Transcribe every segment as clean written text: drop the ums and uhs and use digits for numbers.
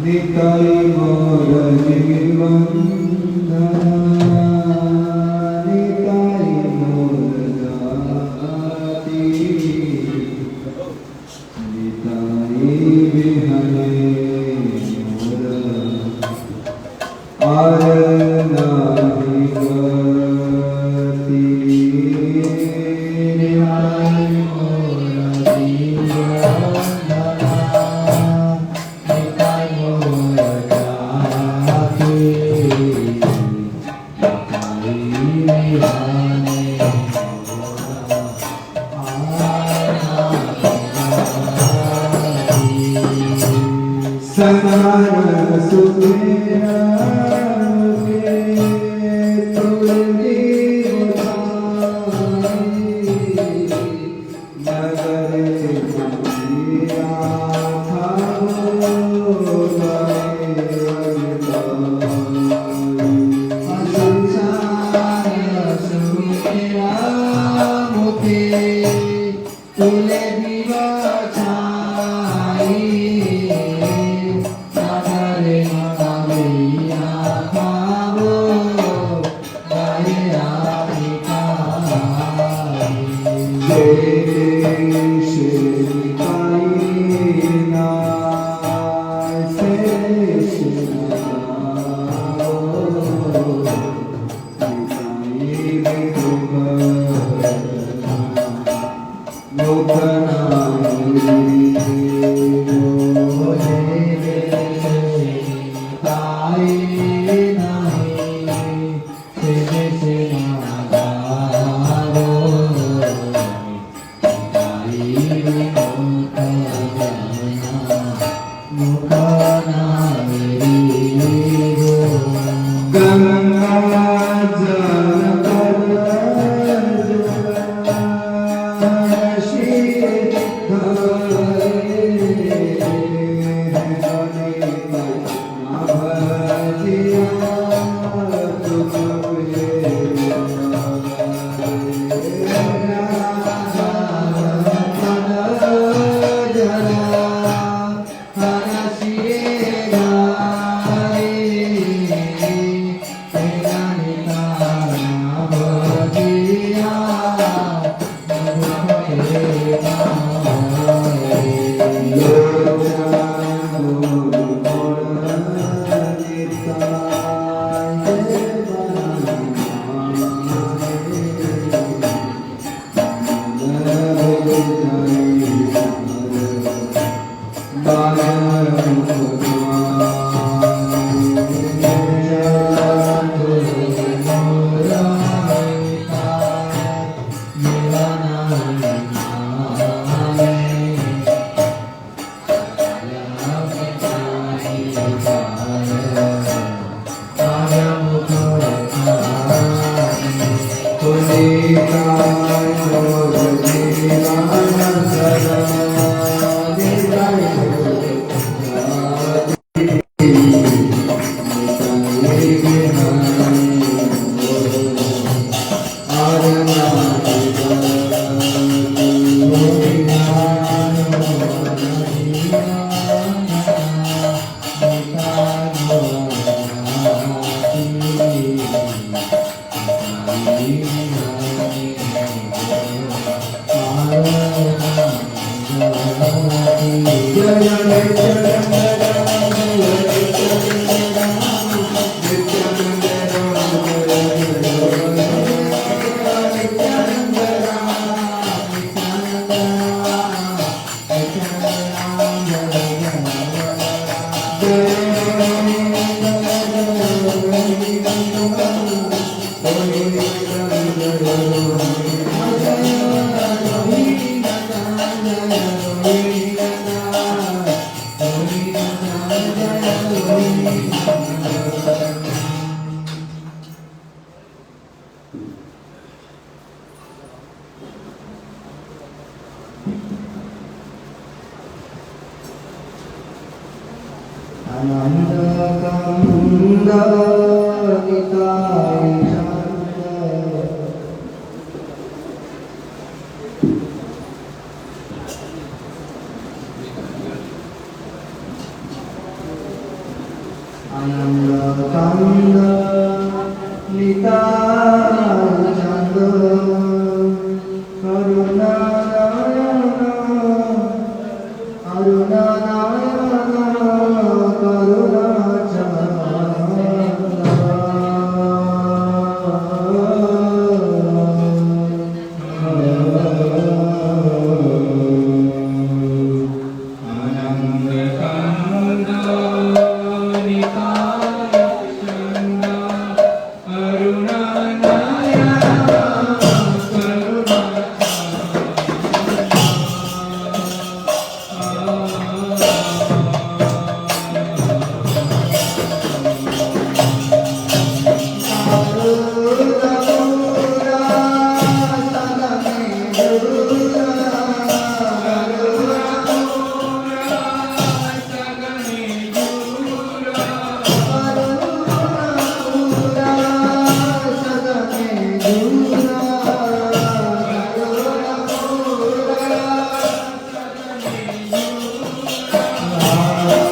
निताई मोर निर्वंदना निताई मोर जाति निताई विहने मोर आर नाही गति निताई मोर निर्वंदना संसार सुखेरा के तुलसी उठाई नगर सुखिया थारो गए संसार सुखेरा मुखे तुले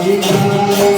Hare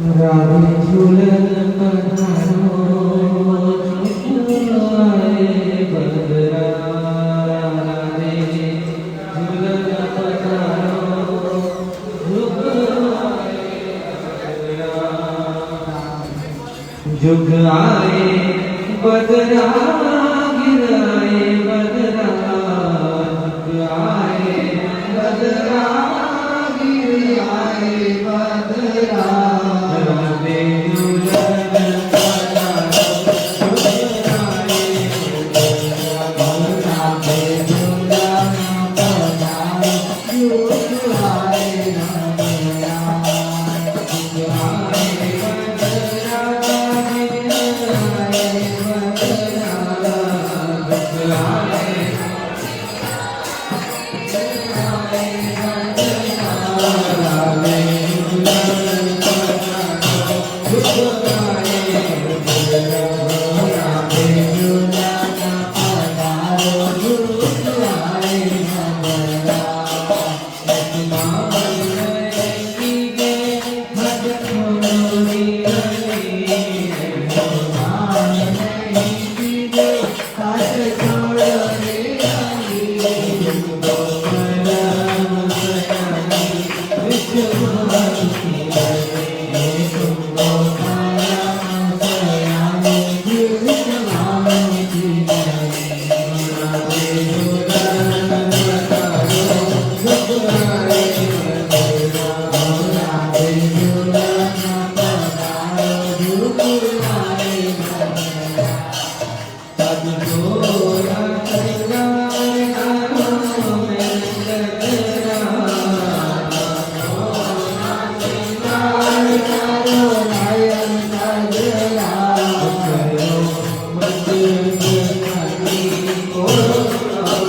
राधे झूलन पधारो झूलाए बदरा राधे झूलन पधारो झूलाए बदरा जुग आए बदरा गिराए बदरा जुग आए बदरा गिराए बदरा Oh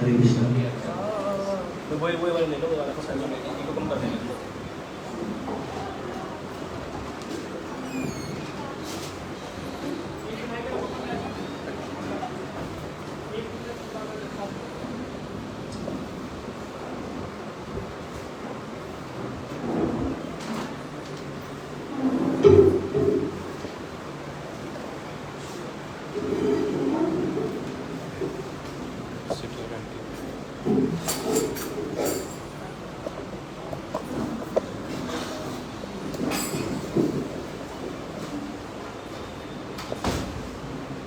Hare Krishna.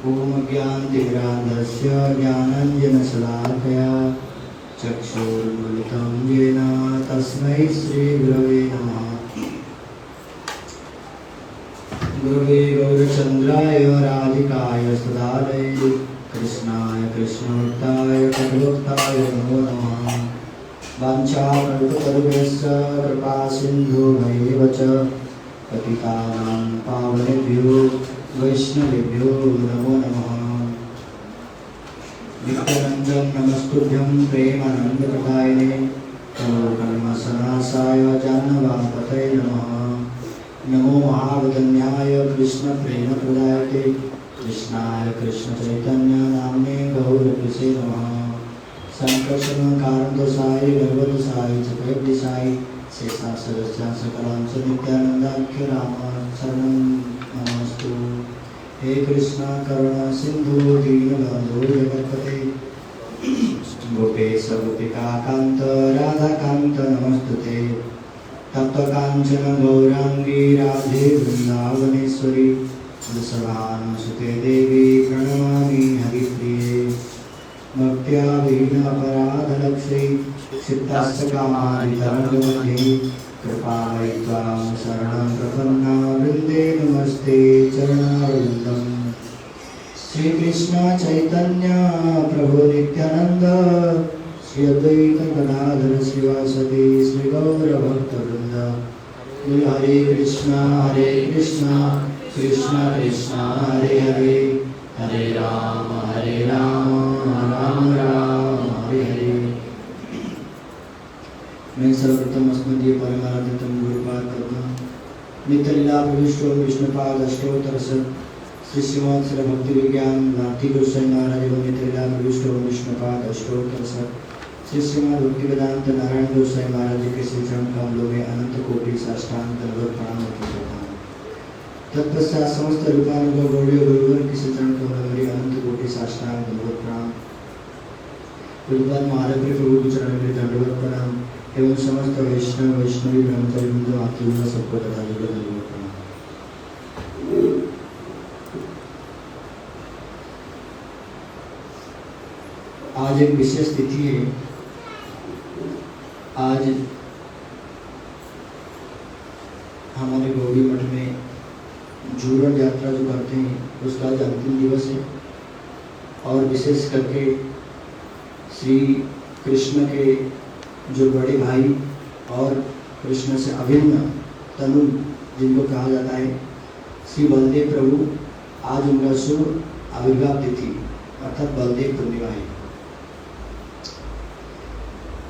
ओम ज्ञानतिमिरान्धस्य ज्ञानाञ्जनशलाकया चक्षुरुन्मिलितं येन तस्मै श्रीगुरवे नमः। गुरवे गौरचन्द्राय राधिकाय सुधारै कृष्णाय कृष्णभक्ताय तद्भक्ताय नमो नमः। वाञ्छाकल्पतरुभ्यश्च कृपा सिन्धुभ्येव च पतितानां पावनेभ्यो वैष्णवेभ्यो नमो नमः। नित्यानन्दं नमस्तुभ्यं प्रेमानन्दप्रदायिने सर्वकर्मसनाशाय जाह्नवापतये नमः। नमो महावदन्याय कृष्णप्रेमप्रदायते कृष्णाय कृष्णचैतन्य नाम्ने गौरकृषे नमः। संकर्षणकारणदोषाय गर्भदोषाय च भयदिशाय शेषासरस्या सकलां च नित्यानन्दाख्य रामाचरणं नमस्तु। हे कृष्ण करुणा सिंधु दीनबन्धो जगत्पते गोपेश गोपिकान्त राधाकान्त नमस्तुते। तप्तकाञ्चन गौरांगी राधे वृन्दावनेश्वरी वृषभानुसुते देवी प्रणमामि हरिप्रिये। भक्त्या विघ्नापराधलक्ष्मी सिद्धास्तकामादितरङ्गमध्ये कृपायै त्वां शरणं प्रपन्ना वृन्दे नमस्ते चरणारविन्दम्। श्रीकृष्ण चैतन्य प्रभु नित्यानंद श्री अद्वैत गदाधर श्रीवासदि श्री गौरभक्तवृंद। हरे कृष्णा कृष्ण कृष्ण हरे हरे हरे राम राम राम हरे हरे। मैं सर्वप्रथम अस्मदीय परमानंदतम गुरुपाद करता नित्यलीला प्रविष्टो विष्णुपाद अष्टोत्तर श्री श्रीमद श्री भक्ति विज्ञान भारती गोस्वामी महाराज एवं नित्यलीला प्रविष्टो विष्णुपाद अष्टोत्तर श्री श्रीमद भक्ति वेदांत नारायण गोस्वामी महाराज के श्री चरण कमलों में अनंत कोटि साष्टांग दंडवत प्रणाम करता हूँ। तत्पश्चात समस्त रूपानुग गौड़ीय गुरुवर की श्री चरण कमलों में अनंत कोटि साष्टांग दंडवत प्रणाम। गुरुपाद महाराज के प्रभु के चरण में दंडवत प्रणाम एवं समस्त वैष्णव वैष्णवी ब्रह्मचारी वृंद आती हुआ सबको तथा जगत दंडवत प्रणाम। आज एक विशेष तिथि है। आज हमारे गौड़ी मठ में जूरण यात्रा जो करते हैं उसका आज अंतिम दिवस है और विशेष करके श्री कृष्ण के जो बड़े भाई और कृष्ण से अभिन्न तनु जिनको कहा जाता है श्री बलदेव प्रभु, आज उनका शुभ आविर्भाव तिथि अर्थात बलदेव पूर्णिमा है।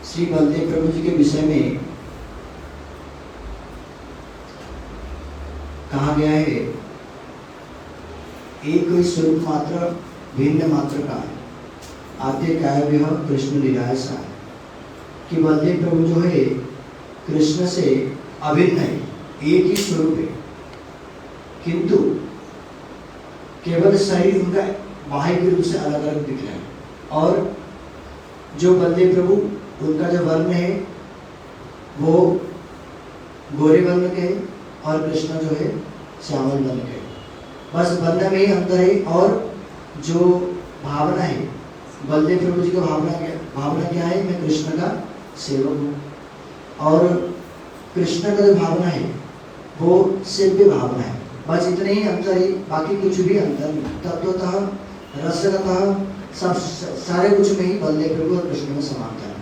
श्री बलदेव प्रभु जी के विषय में कहा गया है एक स्वरूप मात्र भिन्न मात्र का है आद्य काव्य कृष्ण लीलाय सा है कि बलदेव प्रभु जो है कृष्ण से अभिन्न है, एक ही स्वरूप है, किंतु केवल शरीर उनका बाह्य रूप से अलग अलग दिख रहा है। और जो बलदेव प्रभु उनका जो वर्ण है वो गोरे वर्ण के है और कृष्ण जो है श्यामल वर्ण के है। बस वर्ण में ही अंतर है। और जो भावना है बलदेव प्रभु जी की भावना क्या है, मैं कृष्ण का सेवक हूँ। और कृष्ण का जो भावना है वो सेव्य भावना है। बस इतने ही अंतर है, बाकी कुछ भी अंतर नहीं। तत्वतः रसगतः सब सारे कुछ में ही बलदेव प्रभु और कृष्ण में समानता है।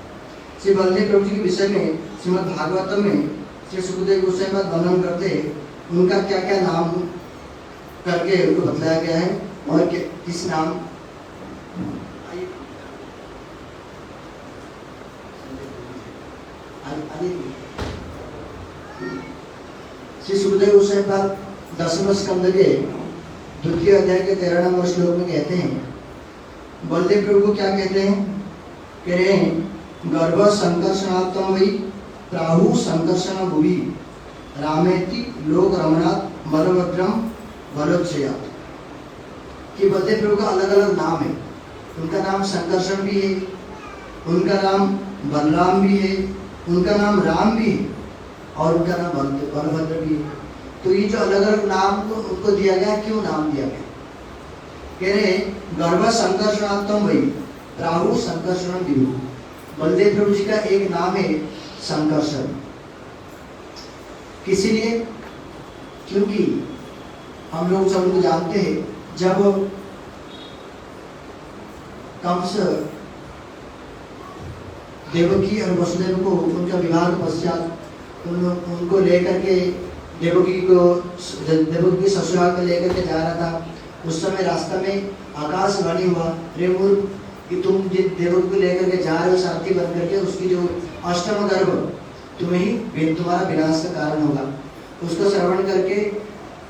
श्री बलदेव प्रभु जी के विषय में श्रीमद् भागवतम में श्री सुखदेव गोस्वामी वर्णन करते हैं उनका क्या क्या नाम करके उनको बतलाया गया है और किस नाम। श्री सुखदेव गोस्वामी पाद 10वें स्कंद के 2 अध्याय के 13वें श्लोक में कहते हैं, बलदेव प्रभु को क्या कहते हैं, कह रहे हैं गर्भ संकर्षणात्म वही प्राहु संकर्षण भुवि रामेति लोक रमणात् बलभद्रम बलोच्चयात्। कि बलदेव प्रभु का अलग अलग नाम है। उनका नाम संकर्षण भी है, उनका नाम बलराम भी है, उनका नाम राम भी है और उनका नाम बलभद्र भी है। तो ये जो अलग अलग नाम को उनको दिया गया, क्यों नाम दिया गया, कह रहे गर्भ संकर्षणात्म वही प्राहु संकर्षण विभु। बलदेव प्रभु जी का एक नाम है संकर्षण, किसी लिए, क्योंकि हम लोग सब लोग जानते हैं जब कंस देवकी और वसुदेव को उनका विवाह के पश्चात उनको लेकर के देवकी के ससुराल में लेकर के जा रहा था। उस समय रास्ता में आकाशवाणी हुआ, रे मूर्ख कि तुम जिन देवकी को लेकर के जा रहे हो सारथी बन करके, उसकी जो अष्टम गर्भ तुम्हारा विनाश का कारण होगा। उसको श्रवण करके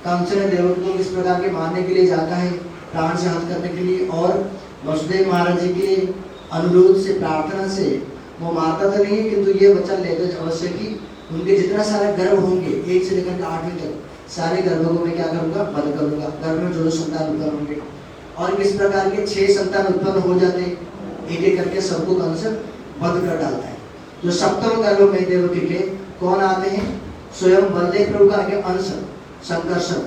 कंस ने देवकी को किस प्रकार के मारने के लिए जाता है, प्राण से हत करने के लिए, और वसुदेव महाराज जी के अनुरोध से, प्रार्थना से वो मारता तो नहीं, किंतु ये बच्चा लेकर अवश्य कि उनके जितना सारे गर्भ होंगे 1 से लेकर 8वीं तक सारे गर्भों को मैं क्या करूंगा, वध करूंगा। गर्भ में जो संतान उत्पन्न होंगे, और किस प्रकार के 6 संतान उत्पन्न हो जाते, एक एक करके सबको कंस वध कर डालता है। जो सप्तम गर्भ में देवकी के कौन आते हैं, स्वयं बलदेव प्रभु का अंश संकर्षण,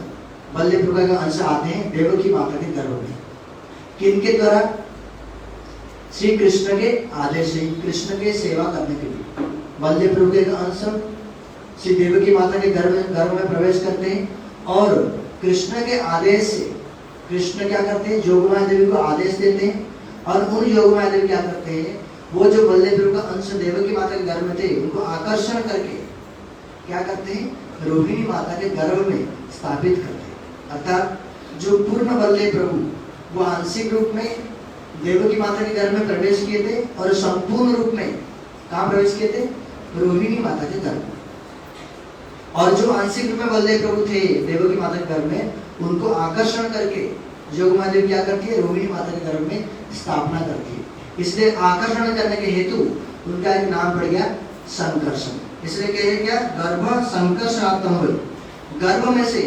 बलदेव प्रभु का अंश आते हैं देवकी माता के गर्भ में। किनके द्वारा, श्री कृष्ण के आदेश से, कृष्ण के सेवा करने के लिए बलदेव प्रभु के अंश श्री देवकी माता के गर्भ में प्रवेश करते हैं, और कृष्ण के आदेश से कृष्ण क्या करते हैं, जोगमाया देवी को आदेश देते हैं, और उन जोगमाया देवी क्या करते हैं, वो जो बलदेव प्रभु का अंश देवकी माता के गर्भ में थे उनको आकर्षण करके क्या करते हैं, रोहिणी माता के गर्भ में स्थापित करते हैं। अर्थात जो पूर्ण बलदेव प्रभु वो आंशिक रूप में देवकी माता के गर्भ में प्रवेश किए थे, और संपूर्ण रूप में कहाँ प्रवेश किए थे, रोहिणी माता के गर्भ में। और जो आंशिक रूप में बलदेव प्रभु थे देवकी माता के गर्भ में, उनको आकर्षण करके जोगमाया देवी क्या करती है, रोहिणी माता के गर्भ में स्थापना करती है। इसलिए आकर्षण करने के हेतु उनका एक नाम पड़ गया संकर्षण। इसलिए कहे क्या, गर्भ संकर्षणात्मक, गर्भ में से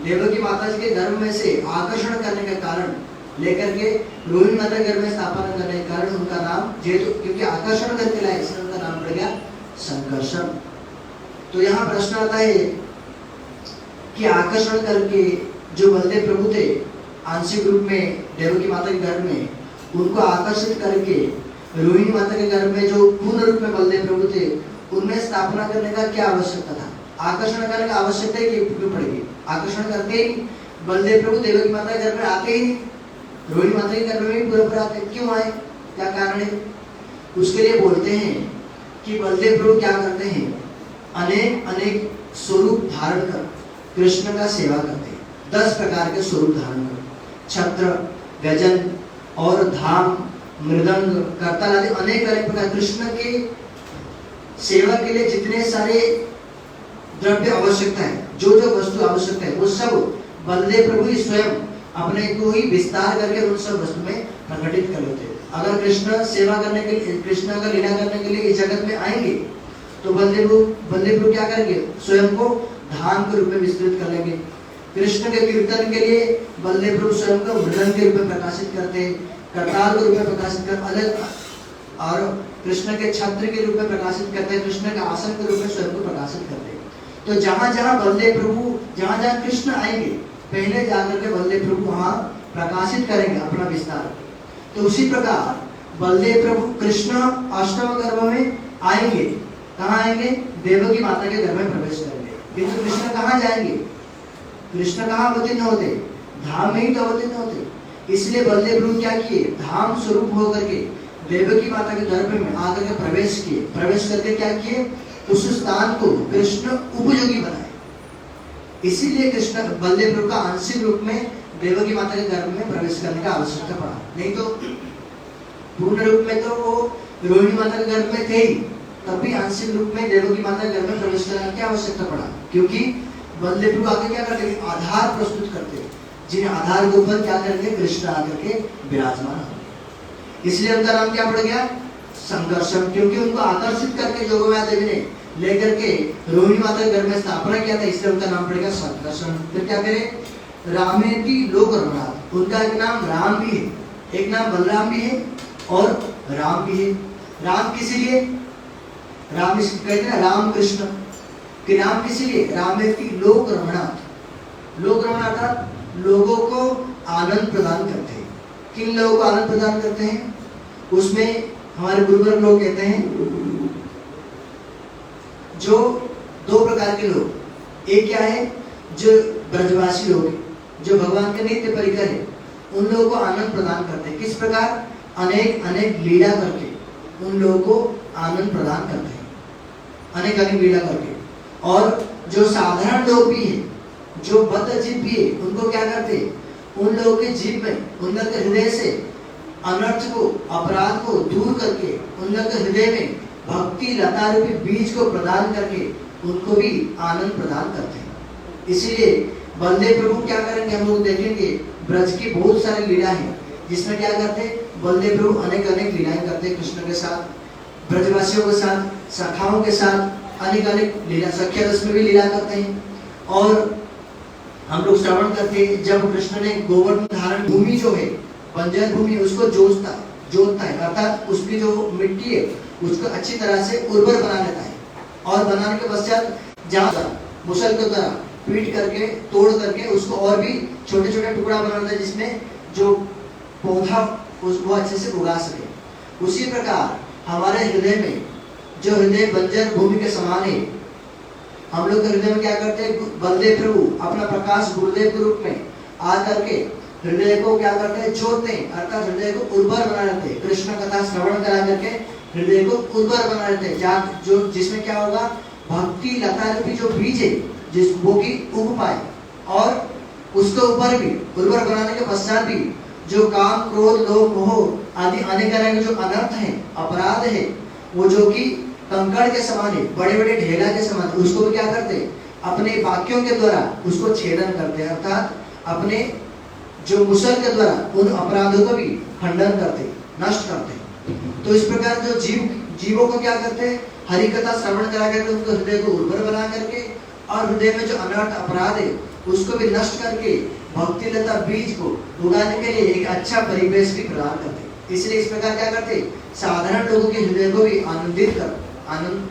देवकी माता जी के गर्भ में से आकर्षण करने के कारण लेकर के रोहिणी माता के गर्भ में स्थापना करने के कारण उनका नाम, जेतु क्योंकि आकर्षण करके लाए, इसलिए उनका नाम पड़ गया संकर्षण। तो यहाँ प्रश्न आता है कि आकर्षण करके जो बलदेव प्रभु थे आंशिक रूप में देवकी माता के गर्भ में, उनको आकर्षित करके रोहिणी माता के गर्भ में जो पूर्ण रूप में बलदेव प्रभु थे उनमें स्थापना करने का क्या आवश्यकता था, आकर्षण करने का आवश्यकता ही क्यों पड़ेगी। आकर्षण करते ही बलदेव प्रभु देवकी माता के गर्भ में आते ही नहीं, रोहिणी माता के गर्भ में भी पूरा आते, क्यों आए, क्या कारण है। उसके लिए बोलते हैं कि बलदेव प्रभु क्या करते हैं, अनेक स्वरूप धारण कर कृष्ण का सेवा करते हैं। 10 प्रकार के स्वरूप धारण कर, छत्र, गजन और धाम, मृदंग, करताल आदि अनेक प्रकार कृष्ण के सेवा के लिए जितने सारे द्रव्य आवश्यकता है, जो जो वस्तु आवश्यकता है, वो सब बलदेव प्रभु ही स्वयं अपने को ही विस्तार करके उन सब वस्तु में प्रकटित कर लेते हैं। अगर कृष्ण सेवा करने के लिए, कृष्ण का लीला करने के लिए इस जगत में आएंगे तो बलदेव प्रभु क्या करेंगे, स्वयं को धाम के रूप में विस्तृत कर लेंगे। कृष्ण के कीर्तन के लिए बलदेव प्रभु स्वयं को मृदंग के रूप में प्रकाशित करते हैं, करताल के रूप में प्रकाशित कर अलग, और कृष्ण के छत्र के रूप में प्रकाशित करते हैं, कृष्ण के आसन के रूप में स्वयं को प्रकाशित करते हैं। तो जहाँ जहाँ बलदेव प्रभु, जहाँ जहाँ कृष्ण आएंगे पहले जाकर के बलदेव प्रभु वहाँ प्रकाशित करेंगे अपना विस्तार। तो उसी प्रकार बलदेव प्रभु कृष्ण अष्टम गर्भ में आएंगे, कहाँ आएंगे, देवकी माता के गर्भ में प्रवेश करेंगे। किंतु कृष्ण कहाँ जाएंगे, कृष्ण कहाँ अवतीर्ण होते, धाम में ही तो अवतीर्ण होते। इसलिए बलदेव प्रभु क्या किए, धाम स्वरूप होकर के देवकी माता के गर्भ में आकर के प्रवेश किए। प्रवेश करके क्या किए, उस स्थान को कृष्ण उपयोगी बनाए। इसीलिए कृष्ण बलदेव प्रभु का आंशिक रूप में देवकी माता के गर्भ में प्रवेश करने का आवश्यकता पड़ा, नहीं तो पूर्ण रूप में तो वो रोहिणी माता के गर्भ में थे ही, तब भी आंशिक रूप में देवकी माता के गर्भ में प्रवेश करने की आवश्यकता पड़ा। क्योंकि बलदेव प्रभु आगे क्या करते हैं, आधार प्रस्तुत करते हैं, जिन आधार के ऊपर क्या करेंगे, कृष्ण आकर के विराजमान होंगे। इसलिए उनका नाम क्या पड़ गया, संकर्षण, क्योंकि उनको आकर्षित करके जोगमाया देवी ने लेकर के रोहिणी माता के गर्भ में स्थापना किया था, इसलिए उनका नाम पड़ेगा संकर्षण। फिर क्या करें, रामेति लोक रघुनाथ, उनका एक नाम राम भी है, एक नाम बलराम भी है और राम भी है। राम किसी लिए, राम कहते हैं राम कृष्ण के नाम किसी लिए, रामेति लोक रघुनाथ। लोक रघुनाथ अर्थात लोगों को आनंद प्रदान करते हैं। किन लोगों को आनंद प्रदान करते हैं, उसमें हमारे गुरुवर लोग कहते हैं जो 2 प्रकार के लोग, एक क्या है, जो ब्रजवासी लोग, जो भगवान के नित्य परिकर है, उन लोगों को आनंद प्रदान करते हैं। किस प्रकार, अनेक अनेक लीला करके उन लोगों को आनंद प्रदान करते हैं, अनेक अनेक लीला करके। और जो साधारण लोग भी हैं, जो बद्ध जीव भी है, उनको क्या करते हैं, उन लोगों के जीव में, उन लोगों के हृदय से अनर्थ को, अपराध को दूर करके, उन लोगों के हृदय में भक्ति लता रूपी बीज को प्रदान करके उनको भी आनंद प्रदान करते हैं। इसीलिए बलदेव प्रभु क्या करेंगे, हम लोग देखेंगे ब्रज की बहुत सारी लीला है जिसमें क्या करते हैं, बलदेव प्रभु अनेक अनेक लीलाएं करते हैं कृष्ण के साथ, ब्रजवासियों के साथ, सखाओं के साथ अनेक अनेक लीला, सख्या रस में भी लीला करते हैं। और हम लोग श्रवण करते हैं जब कृष्ण ने गोवर्धन धारण भूमि जो है, बंजर भूमि, उसको जोतता है, अर्थात उसकी जो मिट्टी है उसको अच्छी तरह से उर्वर बना लेता है। और बनाने के पश्चात जहाँ मुसल के द्वारा पीट करके, तोड़ करके उसको और भी छोटे छोटे टुकड़ा बना लेता है जिसमें जो पौधा वो अच्छे से उगा सके। उसी प्रकार हमारे हृदय में, जो हृदय बंजर भूमि के समान है, हम लोग के हृदय में क्या करते हैं, बलदेव प्रभु अपना प्रकाश गुरुदेव के रूप में आ करके हृदय को क्या करते हैं, जोतते हैं, अर्थात हृदय को उर्वर बना लेते हैं। कृष्ण कथा श्रवण करा करके हृदय को उर्वर बना लेते हैं, जो जिसमें क्या होगा, भक्ति लता रूपी जो बीज है जिस वो की उग पाए। और उसके ऊपर भी उर्वर बनाने के पश्चात भी जो काम, क्रोध, लोभ, मोह आदि अनेक तरह के जो अनर्थ है, अपराध है, वो जो कि कंकड़ के समान है, बड़े बड़े ढेला के समान, उसको भी क्या करते हैं, अपने वाक्यों के द्वारा उसको छेदन करते हैं, अर्थात अपने जो मुसल के द्वारा उन अपराधों को भी खंडन करते, नष्ट करते। तो इस प्रकार जो जीवों को क्या करते हैं, हरि कथा श्रवण करा करके उनको हृदय को उर्वर बना करके और हृदय में जो अनर्थ अपराध है उसको भी नष्ट करके भक्ति लता बीज को उगाने के लिए एक अच्छा परिवेश भी प्रदान करते। इसलिए इस प्रकार क्या करते, साधारण लोगों के हृदय को भी आनंद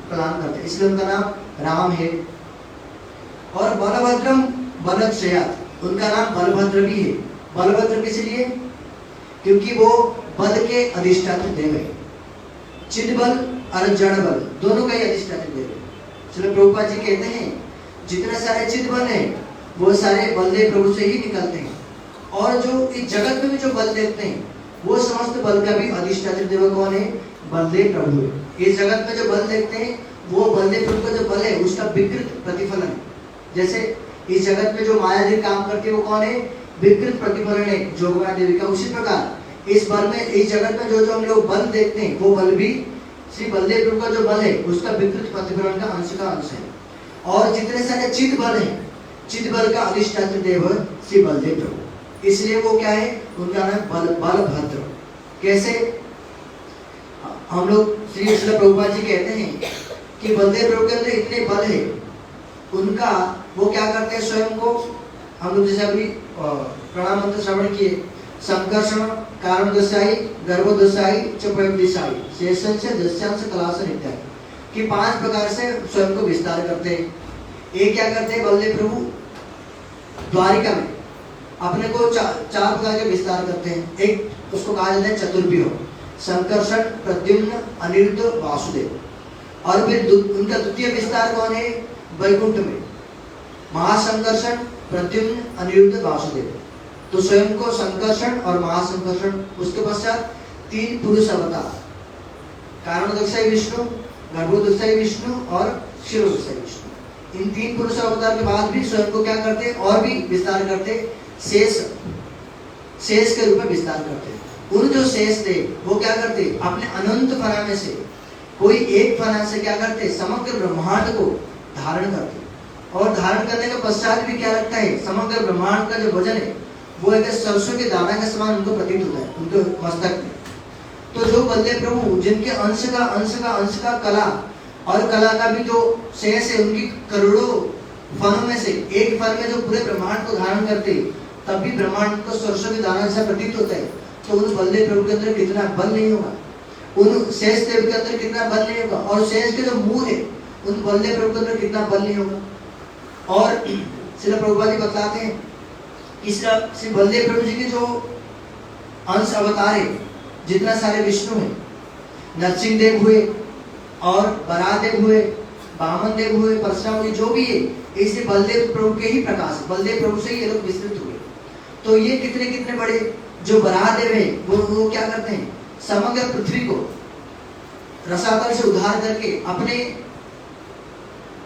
प्रदान करते, इसलिए उनका नाम राम है। और बलभद्रम बलक्षयात, उनका नाम बलभद्र भी है। बलभद्र किस लिए, क्योंकि वो बल के अधिष्ठात्री देव है। चिद बल और जड़ बल दोनों का ही अधिष्ठात्री देव है। श्रील प्रभुपाद जी कहते हैं जितने सारे चिद बल है वो सारे बलदेव प्रभु से ही निकलते हैं। और जो इस जगत में भी जो बल देखते हैं वो समस्त बल का भी अधिष्ठात्री देव कौन है, बलदेव प्रभु है। इस जगत में जो बल देखते हैं वो बलदेव प्रभु का जो बल है उसका विकृत प्रतिफलन है। जैसे इस जगत में जो माया देवी काम करती है वो कौन है, विकृत प्रतिफलन है जोगमाया देवी का। उसी प्रकार इस बल में, इस जगत में जो हम लोग बल देखते हैं वो बल भी श्री बलदेव प्रभु का जो बल है उसका विकृत प्रतिफलन का अंश है। और जितने सारे चिद बल है, चिद बल का अधिष्ठात्री देव श्री बलदेव प्रभु, इसलिए वो क्या है, उनका नाम बलभद्र। कैसे, हम लोग श्री प्रभुपाद जी कहते हैं कि बलदेव प्रभु के अंदर इतने बल है, उनका वो क्या करते हैं, स्वयं को हम लोग जैसे अभी प्रणाम मंत्र श्रवण किए, संकर्षण, कारण दशाई, गर्भ दशाई, चपय दिशाई, शेषन से दस्यांश कलासन इत्यादि कि 5 प्रकार से स्वयं को विस्तार करते हैं। एक क्या करते हैं बलदेव प्रभु, द्वारिका में अपने को 4 प्रकार के विस्तार करते हैं। एक उसको कहा जाता है चतुर्व्यूह, संकर्षण, प्रद्युम्न, अनिरुद्ध, वासुदेव। और फिर उनका द्वितीय विस्तार कौन है, वैकुंठ में, महासंकर्षण, प्रद्युम्न, अनिरुद्ध, वासुदेव। तो स्वयं को संकर्षण और महासंकर्षण, उसके पश्चात 3 पुरुष अवतार, कारणोदक्षाई विष्णु, गर्भोदक्षाई विष्णु और क्षीरोदक्षाई विष्णु। इन 3 पुरुष अवतार के बाद भी स्वयं को क्या करते और भी विस्तार करते, शेष के रूप में विस्तार करते। उन जो शेष थे वो क्या करते, अपने अनंत फना में से कोई एक फना से क्या करते, समग्र ब्रह्मांड को धारण करते। और धारण करने के पश्चात भी क्या लगता है, समग्र ब्रह्मांड का जो वजन है वो एक सरसों के दाना के समान उनको प्रतीत होता है उनके मस्तक में। तो जो बलदेव प्रभु जिनके अंश का कला और कला का भी जो शेष है, उनकी करोड़ों फनों में से एक फन में जो पूरे ब्रह्मांड को धारण करते, तब भी ब्रह्मांड को सरसों के दाना जैसा प्रतीत होता है। तो उन बलदेव प्रभु के अंदर कितना बल नहीं होगा, उन शेष देव के अंदर कितना बल नहीं होगा, और शेष के जो मूल है उन बलदेव प्रभु के अंदर कितना बल नहीं होगा। और श्रील प्रभुपाद जी बतलाते हैं कि श्री बलदेव प्रभु जी के जो अंश अवतार है, जितना सारे विष्णु है, नरसिंह देव हुए और बराह देव हुए, वामन देव हुए, परशुराम हुए, जो भी है इससे बलदेव प्रभु के ही प्रकाश, बलदेव प्रभु से ही ये लोग विस्तृत हुए। तो ये कितने कितने बड़े जो बराह देव है वो क्या करते हैं, समग्र पृथ्वी को रसातल से उद्धार करके अपने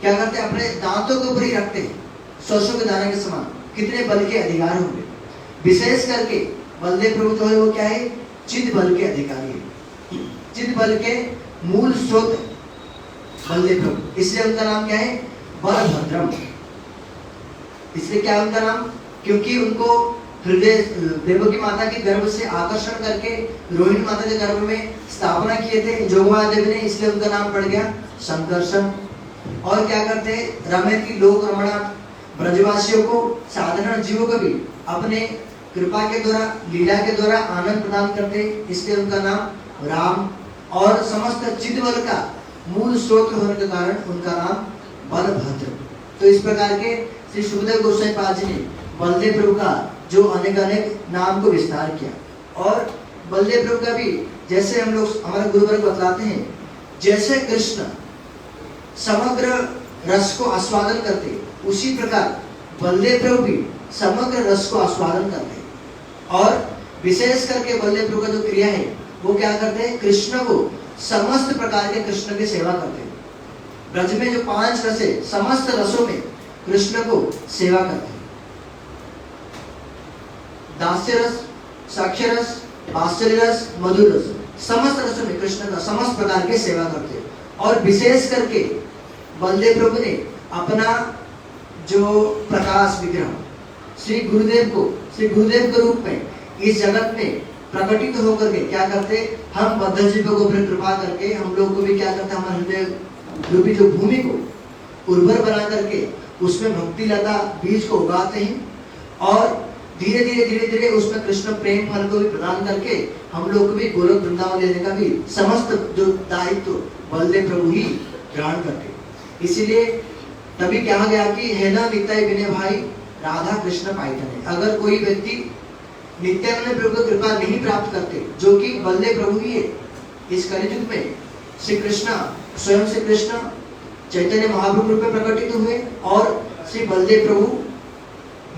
क्या करते, अपने दांतों के ऊपर ही रखते हैं, सरसों के दाने के समान। कितने बल के अधिकार होंगे। विशेष करके बलदेव प्रभु जो है वो क्या है, चिद बल के अधिकारी है, चिद बल के मूल स्रोत बलदेव प्रभु। इसलिए उनका नाम क्या है, बलभद्रम। इसलिए क्या उनका नाम, क्योंकि उनको हृदय देवकी माता के गर्भ से आकर्षण करके रोहिणी माता के गर्भ में स्थापना किए थे जोगमाया देवी ने, इसलिए उनका नाम पड़ गया संकर्षण। और क्या करते, रमयती लोक रमणा, ब्रजवासियों को, साधारण जीवों को भी अपने कृपा के द्वारा, लीला के द्वारा आनंद प्रदान करते, इसलिए उनका नाम राम। और समस्त चिदबल का मूल स्रोत होने के कारण उनका नाम बलभद्र। तो इस प्रकार के श्री सुखदेव गोस्वामी पाद जी ने बलदेव प्रभु का जो अनेक नाम को विस्तार किया। और बलदेव प्रभु का भी जैसे हम लोग हमारे गुरुवर्ग बतलाते हैं, जैसे कृष्ण समग्र रस को आस्वादन करते, उसी प्रकार बलदेव प्रभु भी समग्र रस को आस्वादन करते। और विशेष करके बलदेव प्रभु का जो क्रिया है वो क्या करते हैं, कृष्ण को समस्त प्रकार के कृष्ण की सेवा करते हैं। ब्रज में जो 5 रस है, समस्त रसों में कृष्ण को सेवा करते हैं। दास्य रस, साक्ष्य रस, आश्चर्य रस, मधुर रस, समस्त रसों में कृष्ण का समस्त प्रकार के सेवा करते हैं। और विशेष करके बलदेव प्रभु ने अपना जो प्रकाश विग्रह श्री गुरुदेव के रूप में इस जगत में प्रकटित होकर के क्या करते, हम बद्ध जीवों को फिर कृपा करके हम लोग को भी क्या करते, हमारे हृदय रूपी जो भूमि को उर्वर बना करके उसमें भक्ति लता बीज को उगाते हैं। और धीरे धीरे उसमें कृष्ण प्रेम फल को भी प्रदान करके हम लोग को भी गोलोक वृंदावन लेने का भी समस्त जो दायित्व बलदेव प्रभु ही ग्रहण करते। इसीलिए तभी कहा गया कि है ना नित्य विनय भाई राधा कृष्ण पाइथन। अगर कोई व्यक्ति नित्यानंद प्रभु की कृपा नहीं प्राप्त करते, जो कि बलदेव प्रभु ही है, इस कलियुग में श्री कृष्ण स्वयं श्री कृष्ण चैतन्य महाप्रभु रूप में प्रकटित हुए और श्री बलदेव प्रभु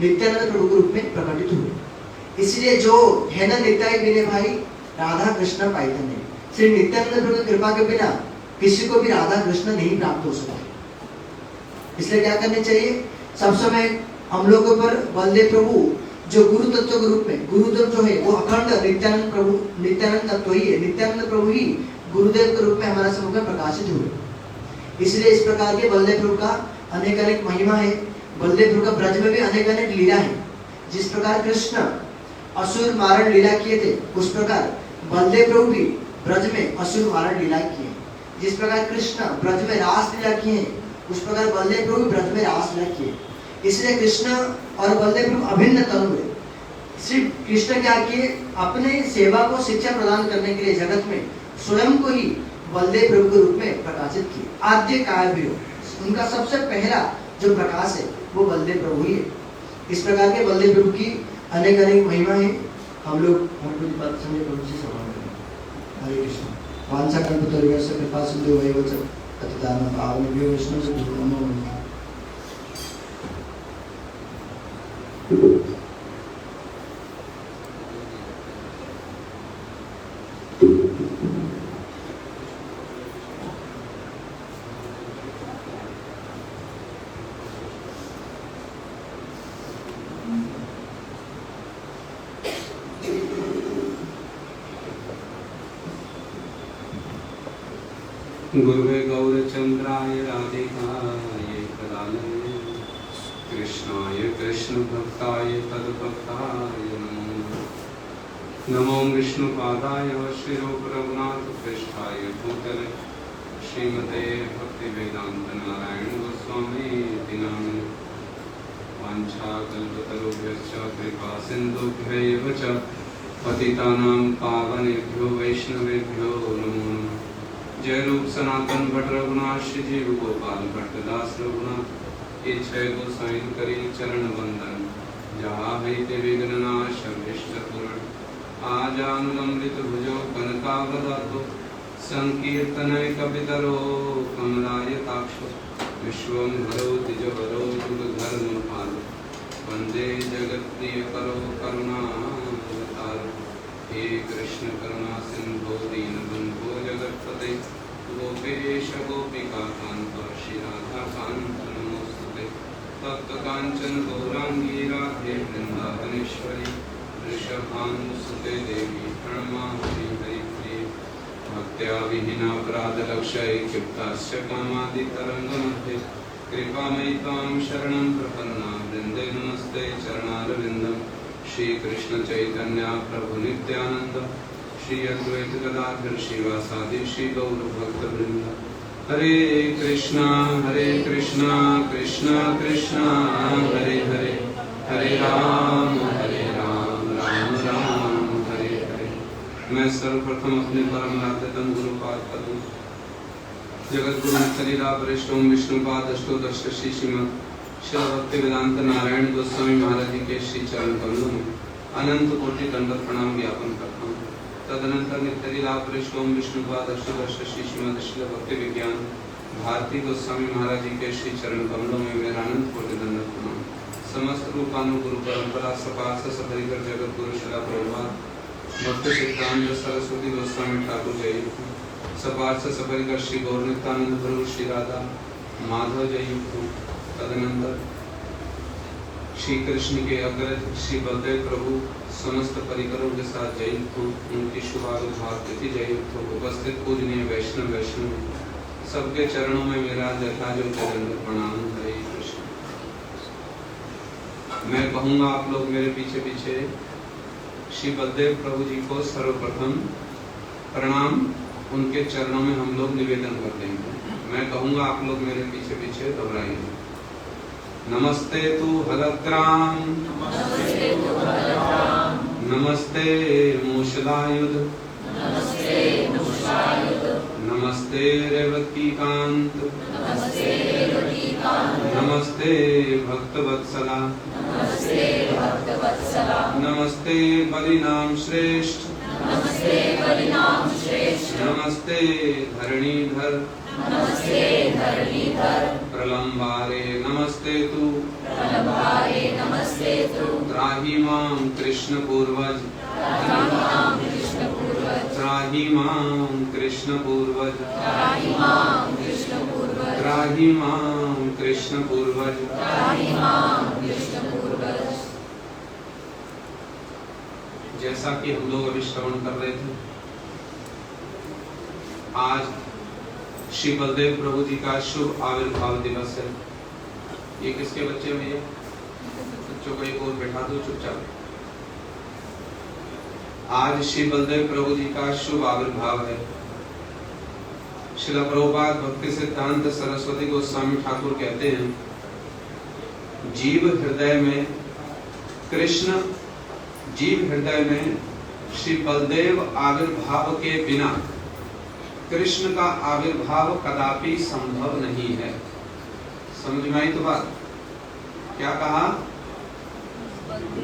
नित्यानंद प्रभु के रूप में प्रकटित हुए। इसलिए जो है ना नित्य विनय भाई राधा कृष्ण पाइथन है, श्री नित्यानंद प्रभु की कृपा के बिना किसी को भी राधा कृष्ण नहीं प्राप्त हो सकते। इसलिए क्या करना चाहिए, सब समय हम लोगों पर बलदेव प्रभु जो गुरु तत्व के रूप में, गुरुदेव जो है वो अखंड नित्यानंद तत्व ही है, नित्यानंद प्रभु ही गुरुदेव के रूप में हमारे समूह में प्रकाशित हुए। इसलिए इस प्रकार के बलदेव प्रभु का अनेक महिमा है। बलदेव प्रभु का ब्रज में भी अनेक लीला है। जिस प्रकार कृष्ण असुर मारण लीला किए थे, उस प्रकार बलदेव प्रभु भी ब्रज में असुर मारण लीला किए। जिस प्रकार कृष्ण ब्रज में रास लीला किए, उस प्रकार बलदेव प्रभु ब्रज में रास लीला किए। इसलिए कृष्ण और बलदेव प्रभु अभिन्न तनु है। श्री कृष्ण क्या किए, अपने सेवा को शिक्षा प्रदान करने के लिए जगत में स्वयं को ही बलदेव प्रभु के रूप में प्रकाशित किए। आद्य काव्य उनका सबसे पहला जो प्रकाश है वो बलदेव प्रभु ही है। इस प्रकार के बलदेव प्रभु की अनेक महिमा है। हम लोग संजय प्रभु से सवाल करें। हरे कृष्ण। वांछा कल्पतरुभ्यश्च कृपा सिन्धुभ्यैव च पतितानां पावनेभ्यो वैष्णवेभ्यो नमो नमः। गुरुवे गौरचंद्राय राधिकाय कलालये कृष्णाय कृष्ण भक्ताय तद्भक्ताय नमो नमो विष्णुपादाय श्रीरूप रघुनाथ पृष्ठाय भूतले श्रीमते भक्ति वेदांत नारायण गोस्वामी नामिने वाञ्छाकल्पतरुभ्यश्च कृपा सिन्धुभ्यैव च पतितानां पावनेभ्यो वैष्णवेभ्यो नमो नमः। जय रूप सनातन भट्ट रघुनाथ श्री जीव गोपाल भट्ट दास रघुनाथ ये छह गोसाई करी चरण वंदन जहाँ है ते विघ्न नाश अभिष्ट पूर्ण आजानुलंबित भुजो कनकावदातो संकीर्तनय कपितरो कमलायताक्षो विश्वंभरो द्विजवरो युगधर्मपालो वंदे जगत्प्रियकरो करुणावतारो हे कृष्ण करुणा सिंधु दीनबंधो जगत्पते गोपेश गोपिका कांत श्री राधा कांत नमोस्तुते तप्त कांचन गौरांगी राधे वृंदावनेश्वरी वृषभानुसुते देवी प्रणमामि हरिप्रिये भक्त्या विहीनापराधलक्षये क्षिप्तास्य कामादितरङ्गमध्ये कृपामयि त्वां शरणं प्रपन्ना वृन्दे नमस्ते चरणारविन्दं श्री कृष्ण चैतन्य प्रभु नित्यानंद श्री अद्वैत गदाधर श्रीवासादि श्री गौर भक्त वृंद हरे कृष्णा कृष्ण कृष्ण हरे हरे हरे राम राम राम हरे हरे। मैं सर्वप्रथम अपने परम नाथतम गुरुपाद पदम जगत गुरु सलीला वरिष्ठ विष्णुपाद अष्टोदश श्री श्रीमद श्री भक्ति वेदांत नारायण गोस्वामी महाराज जी के श्री चरण कमलों में अनंत कोटि दंडवत प्रणाम ज्ञापन करता हूँ। तदनंतर नित्यलीला वरिष्ठ विष्णुपाद अष्टोदश श्री श्रीमद श्री भक्ति विज्ञान भारती गोस्वामी महाराज जी के श्री चरण कमलों में मेरा अनंत कोटि दंडवत प्रणाम। समस्त रूपानुगुरु परंपरा सपास सपरिकर जगत गुरु शिला प्रभुपाद भक्त सिद्धांत सरस्वती गोस्वामी ठाकुर जय सपार्थ सपरिकर श्री गौर नित्यानंद प्रभु श्री राधा माधव जय। तदनंतर श्री कृष्ण के अग्रज श्री बलदेव प्रभु समस्त परिकरों के साथ जययुक्त उनकी शुभाविर्भाव तिथि जययुक्त उपस्थित पूजनीय वैष्णव सबके चरणों में मेरा जथाजो चरण प्रणाम। हरे कृष्ण। मैं कहूँगा आप लोग मेरे पीछे पीछे श्री बलदेव प्रभु जी को सर्वप्रथम प्रणाम उनके चरणों में हम लोग निवेदन कर देंगे। मैं कहूँगा आप लोग मेरे पीछे पीछे दोहराएंगे। नमस्ते तु हलत्राम नमस्ते मूषलायुध नमस्ते रेवतीकांत नमस्ते भक्तवत्सला नमस्ते बलिनाम श्रेष्ठ नमस्ते धरणीधर प्रलंबारे नमस्ते तु त्राहि मां कृष्ण पूर्वज त्राहि मां कृष्ण पूर्वज त्राहि मां कृष्ण पूर्वज। जैसा कि हम लोग अभी श्रवण कर रहे थे, आज श्री बलदेव प्रभु जी का शुभ आविर्भाव दिवस है। ये किसके बच्चे में ये बच्चों को एक और बैठा दो चुपचाप। आज श्री बलदेव प्रभु जी का शुभ आविर्भाव है। श्रील प्रभुपाद भक्ति सिद्धांत सरस्वती गोस्वामी ठाकुर कहते हैं, जीव हृदय में कृष्ण, जीव हृदय में श्री बलदेव आविर्भाव के बिना कृष्ण का आविर्भाव कदापि संभव नहीं है। समझ में आई तो बात? क्या कहा?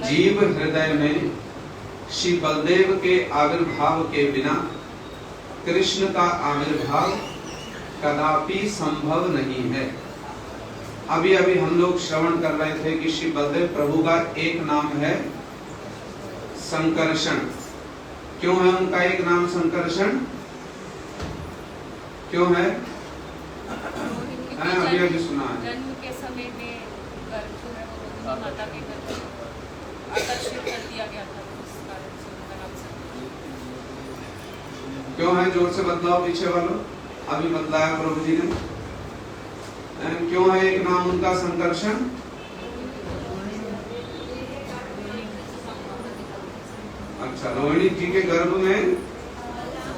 जीव हृदय में श्री बलदेव के आविर्भाव के बिना कृष्ण का आविर्भाव कदापि संभव नहीं है। अभी अभी हम लोग श्रवण कर रहे थे कि श्री बलदेव प्रभु का एक नाम है संकर्षण। क्यों है उनका एक नाम संकर्षण? क्यों है? अभी अभी सुना है। जन्म के समय में गर्भ जो है वो माता के गर्भ में आकर्षित कर दिया गया था, उस कारण से उनका नाम संकर्षण। क्यों है? जोर से बदलाओ पीछे वालों। अभी बदलाया प्रभु जी ने। क्यों है एक नाम उनका संकर्षण? अच्छा, रोहिणी जी के गर्भ में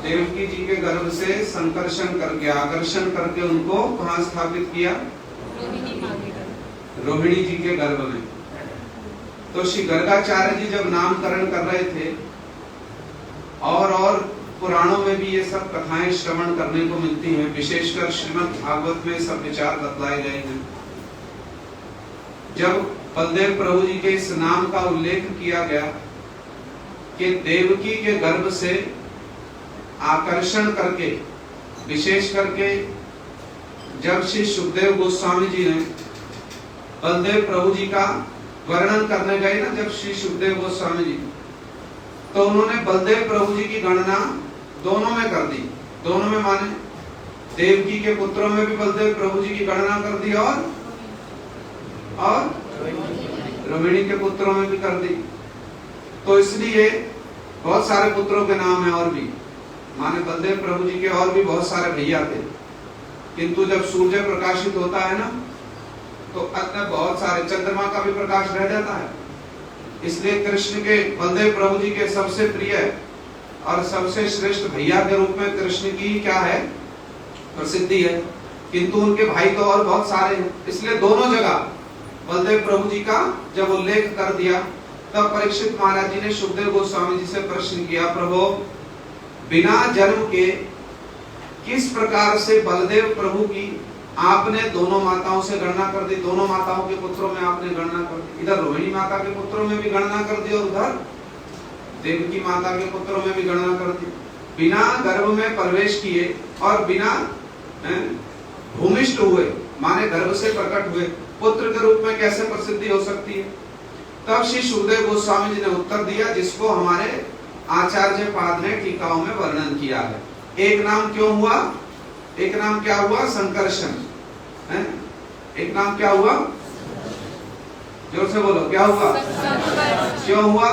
देवकी जी के गर्भ से संकर्षण करके, आकर्षण करके उनको कहाँ स्थापित किया? रोहिणी जी के गर्भ में। तो श्री गर्गाचार्य जी जब नामकरण कर रहे थे, और पुराणों में भी ये सब कथाएं श्रवण करने को मिलती हैं, विशेषकर श्रीमद् भागवत में सब विचार बतलाए गए हैं। जब बलदेव प्रभु जी के इस नाम का उल्लेख किया गया कि देवकी के गर्भ से आकर्षण करके, विशेष करके जब श्री सुखदेव गोस्वामी जी ने बलदेव प्रभु जी का वर्णन करने गए ना, जब श्री सुखदेव गोस्वामी जी, तो उन्होंने बलदेव प्रभु जी की गणना दोनों में कर दी। दोनों में माने देवकी के पुत्रों में भी बलदेव प्रभु जी की गणना कर दी और रोहिणी के पुत्रों में भी कर दी। तो इसलिए बहुत सारे पुत्रों के नाम है और भी, माने बलदेव प्रभु जी के और भी बहुत सारे भैया थे, किंतु जब सूर्य प्रकाशित होता है ना तो अंदर बहुत सारे, चंद्रमा का भी प्रकाश रह जाता है। इसलिए कृष्ण के, बलदेव प्रभु जी के सबसे प्रिय और सबसे श्रेष्ठ भैया के रूप में कृष्ण की क्या है, प्रसिद्धि है। किंतु उनके भाई तो और बहुत सारे हैं, इसलिए दोनों जगह बलदेव प्रभु जी का जब उल्लेख कर दिया तब परीक्षित महाराज जी ने सुखदेव गोस्वामी जी से प्रश्न किया, प्रभु बिना जन्म के किस प्रकार से बलदेव प्रभु की आपने दोनों माताओं से गणना कर दी, दोनों माताओं के पुत्रों में आपने गणना कर दी, इधर रोहिणी माता के पुत्रों में भी गणना कर दी और उधर देवकी माता के पुत्रों में भी गणना कर दी, बिना गर्भ में प्रवेश किए और बिना भूमिष्ठ हुए, माने गर्भ से प्रकट हुए पुत्र के रूप में कैसे प्रसिद्धि हो सकती है। तब श्री सुखदेव गोस्वामी जी ने उत्तर दिया, जिसको हमारे आचार्य पाद ने टीकाओं में वर्णन किया है। एक नाम क्यों हुआ, एक नाम क्या हुआ, संकर्षण है। एक नाम क्या हुआ, जोर से बोलो, क्या हुआ, क्यों हुआ,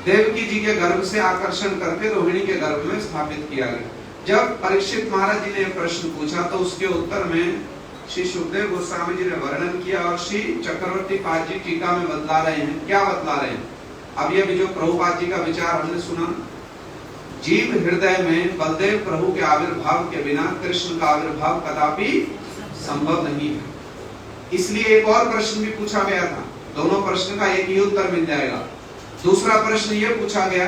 देवकी जी के गर्भ से आकर्षण करके रोहिणी के गर्भ में स्थापित किया गया। जब परीक्षित महाराज जी ने प्रश्न पूछा तो उसके उत्तर में श्री सुखदेव गोस्वामी जी ने वर्णन किया और श्री चक्रवर्ती पाद जी टीका में बतला रहे हैं। क्या बतला रहे हैं, अब ये भी जो प्रभुपाद जी का विचार हमने सुना, जीव हृदय में बलदेव प्रभु के आविर्भाव के बिना कृष्ण का आविर्भाव कदापि संभव नहीं है। इसलिए एक और प्रश्न भी पूछा गया था, दोनों प्रश्न का एक ही उत्तर मिल जाएगा। दूसरा प्रश्न ये पूछा गया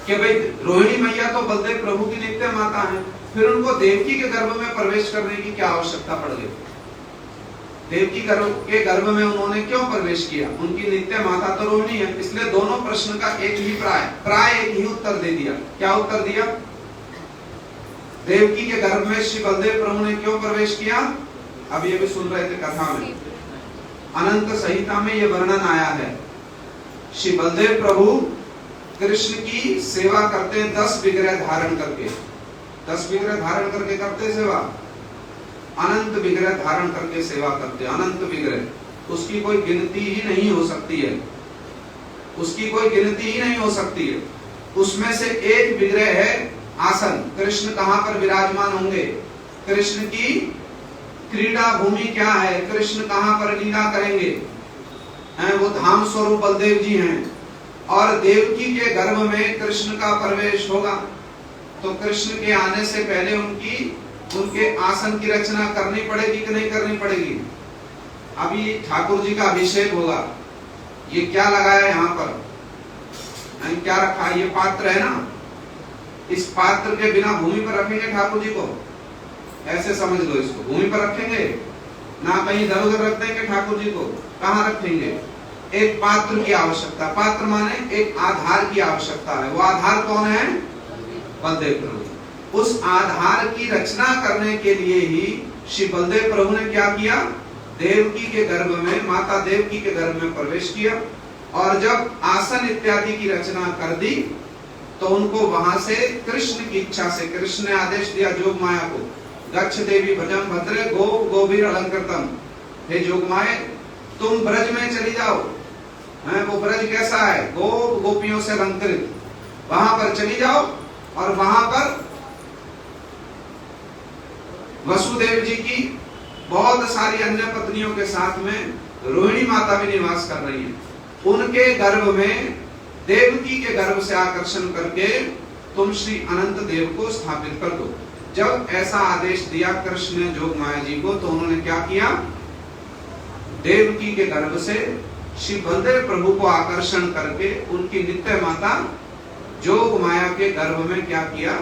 कि भाई रोहिणी मैया तो बलदेव प्रभु की नित्य माता है, फिर उनको देवकी के गर्भ में प्रवेश करने की क्या आवश्यकता पड़ गई, देवकी के गर्भ में उन्होंने क्यों प्रवेश किया, उनकी नित्य माता तो रोहिणी है। इसलिए दोनों प्रश्न का एक ही प्राय एक ही उत्तर दे दिया। क्या उत्तर दिया, देवकी के गर्भ में श्री बलदेव प्रभु ने क्यों प्रवेश किया, अब ये भी सुन रहे थे कथा में, अनंत संहिता में ये वर्णन आया है। श्री बलदेव प्रभु कृष्ण की सेवा करते हैं 10 विग्रह धारण करके, 10 विग्रह धारण करके करते सेवा, अनंत विग्रह धारण करके सेवा करते हैं, अनंत विग्रह, उसकी कोई गिनती ही नहीं हो सकती है, उसकी कोई गिनती ही नहीं हो सकती है। उसमें से एक विग्रह है आसन, कृष्ण कहां पर विराजमान होंगे, कृष्ण की क्रीड़ा भूमि क्या है, कृष्ण कहां पर लीला करेंगे, वो धाम स्वरूप बलदेव जी हैं। और देवकी के गर्भ में कृष्ण का प्रवेश होगा तो कृष्ण के आने से पहले उनके आसन की रचना करनी पड़ेगी कि नहीं करनी पड़ेगी। अभी ठाकुर जी का अभिषेक होगा, ये क्या लगाया है यहाँ पर, क्या रखा है, ये पात्र है ना, इस पात्र के बिना भूमि पर रखेंगे ठाकुर जी को, ऐसे समझ लो इसको, भूमि पर रखेंगे ना, कहीं इधर उधर रख देंगे ठाकुर जी को, कहाँ रखेंगे, एक पात्र की आवश्यकता, पात्र माने एक आधार की आवश्यकता है। वो आधार कौन है, बलदेव प्रभु। उस आधार की रचना करने के लिए ही श्री बलदेव प्रभु ने क्या किया, देवकी के गर्भ में, माता देवकी के गर्भ में प्रवेश किया और जब आसन इत्यादि की रचना कर दी तो उनको वहां से कृष्ण की इच्छा से, कृष्ण ने आदेश दिया जोग माया को, गच्छ देवी भजम भद्रे गो गोबीर अलंकृतम, हे जोग माए तुम ब्रज में चली जाओ, वो ब्रज कैसा है, गोपियों से अलंकृत, वहां पर चली जाओ और वहां पर वसुदेव जी की बहुत सारी अन्य पत्नियों के साथ में रोहिणी माता भी निवास कर रही है, उनके गर्भ में देवकी के गर्भ से आकर्षण करके तुम श्री अनंत देव को स्थापित कर दो। जब ऐसा आदेश दिया कृष्ण ने जोग माया जी को तो उन्होंने क्या किया, देवकी के गर्भ से श्री बलदेव प्रभु को आकर्षण करके उनकी नित्य माता जोग माया के गर्भ में क्या किया,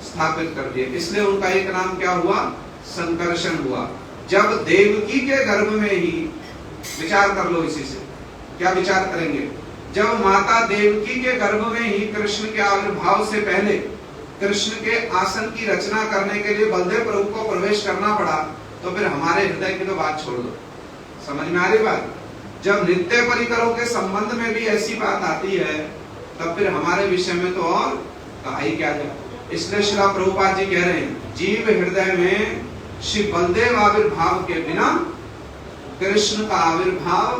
स्थापित कर दिया। इसलिए उनका एक नाम क्या हुआ, संकर्षण हुआ। जब देवकी के गर्भ में ही, विचार कर लो इसी से, क्या विचार करेंगे, जब माता देवकी के गर्भ में ही कृष्ण के आविर्भाव से पहले कृष्ण के आसन की रचना करने के लिए बलदेव प्रभु को प्रवेश करना पड़ा, तो फिर हमारे हृदय की तो बात छोड़ दो, समझ में आ रही बात। जब नित्य परिकरों के संबंध में भी ऐसी बात आती है तब फिर हमारे विषय में तो और कहा ही क्या जाए। इसलिए श्रील प्रभुपाद जी कह रहे हैं, जीव हृदय में श्री बलदेव आविर्भाव के बिना कृष्ण का आविर्भाव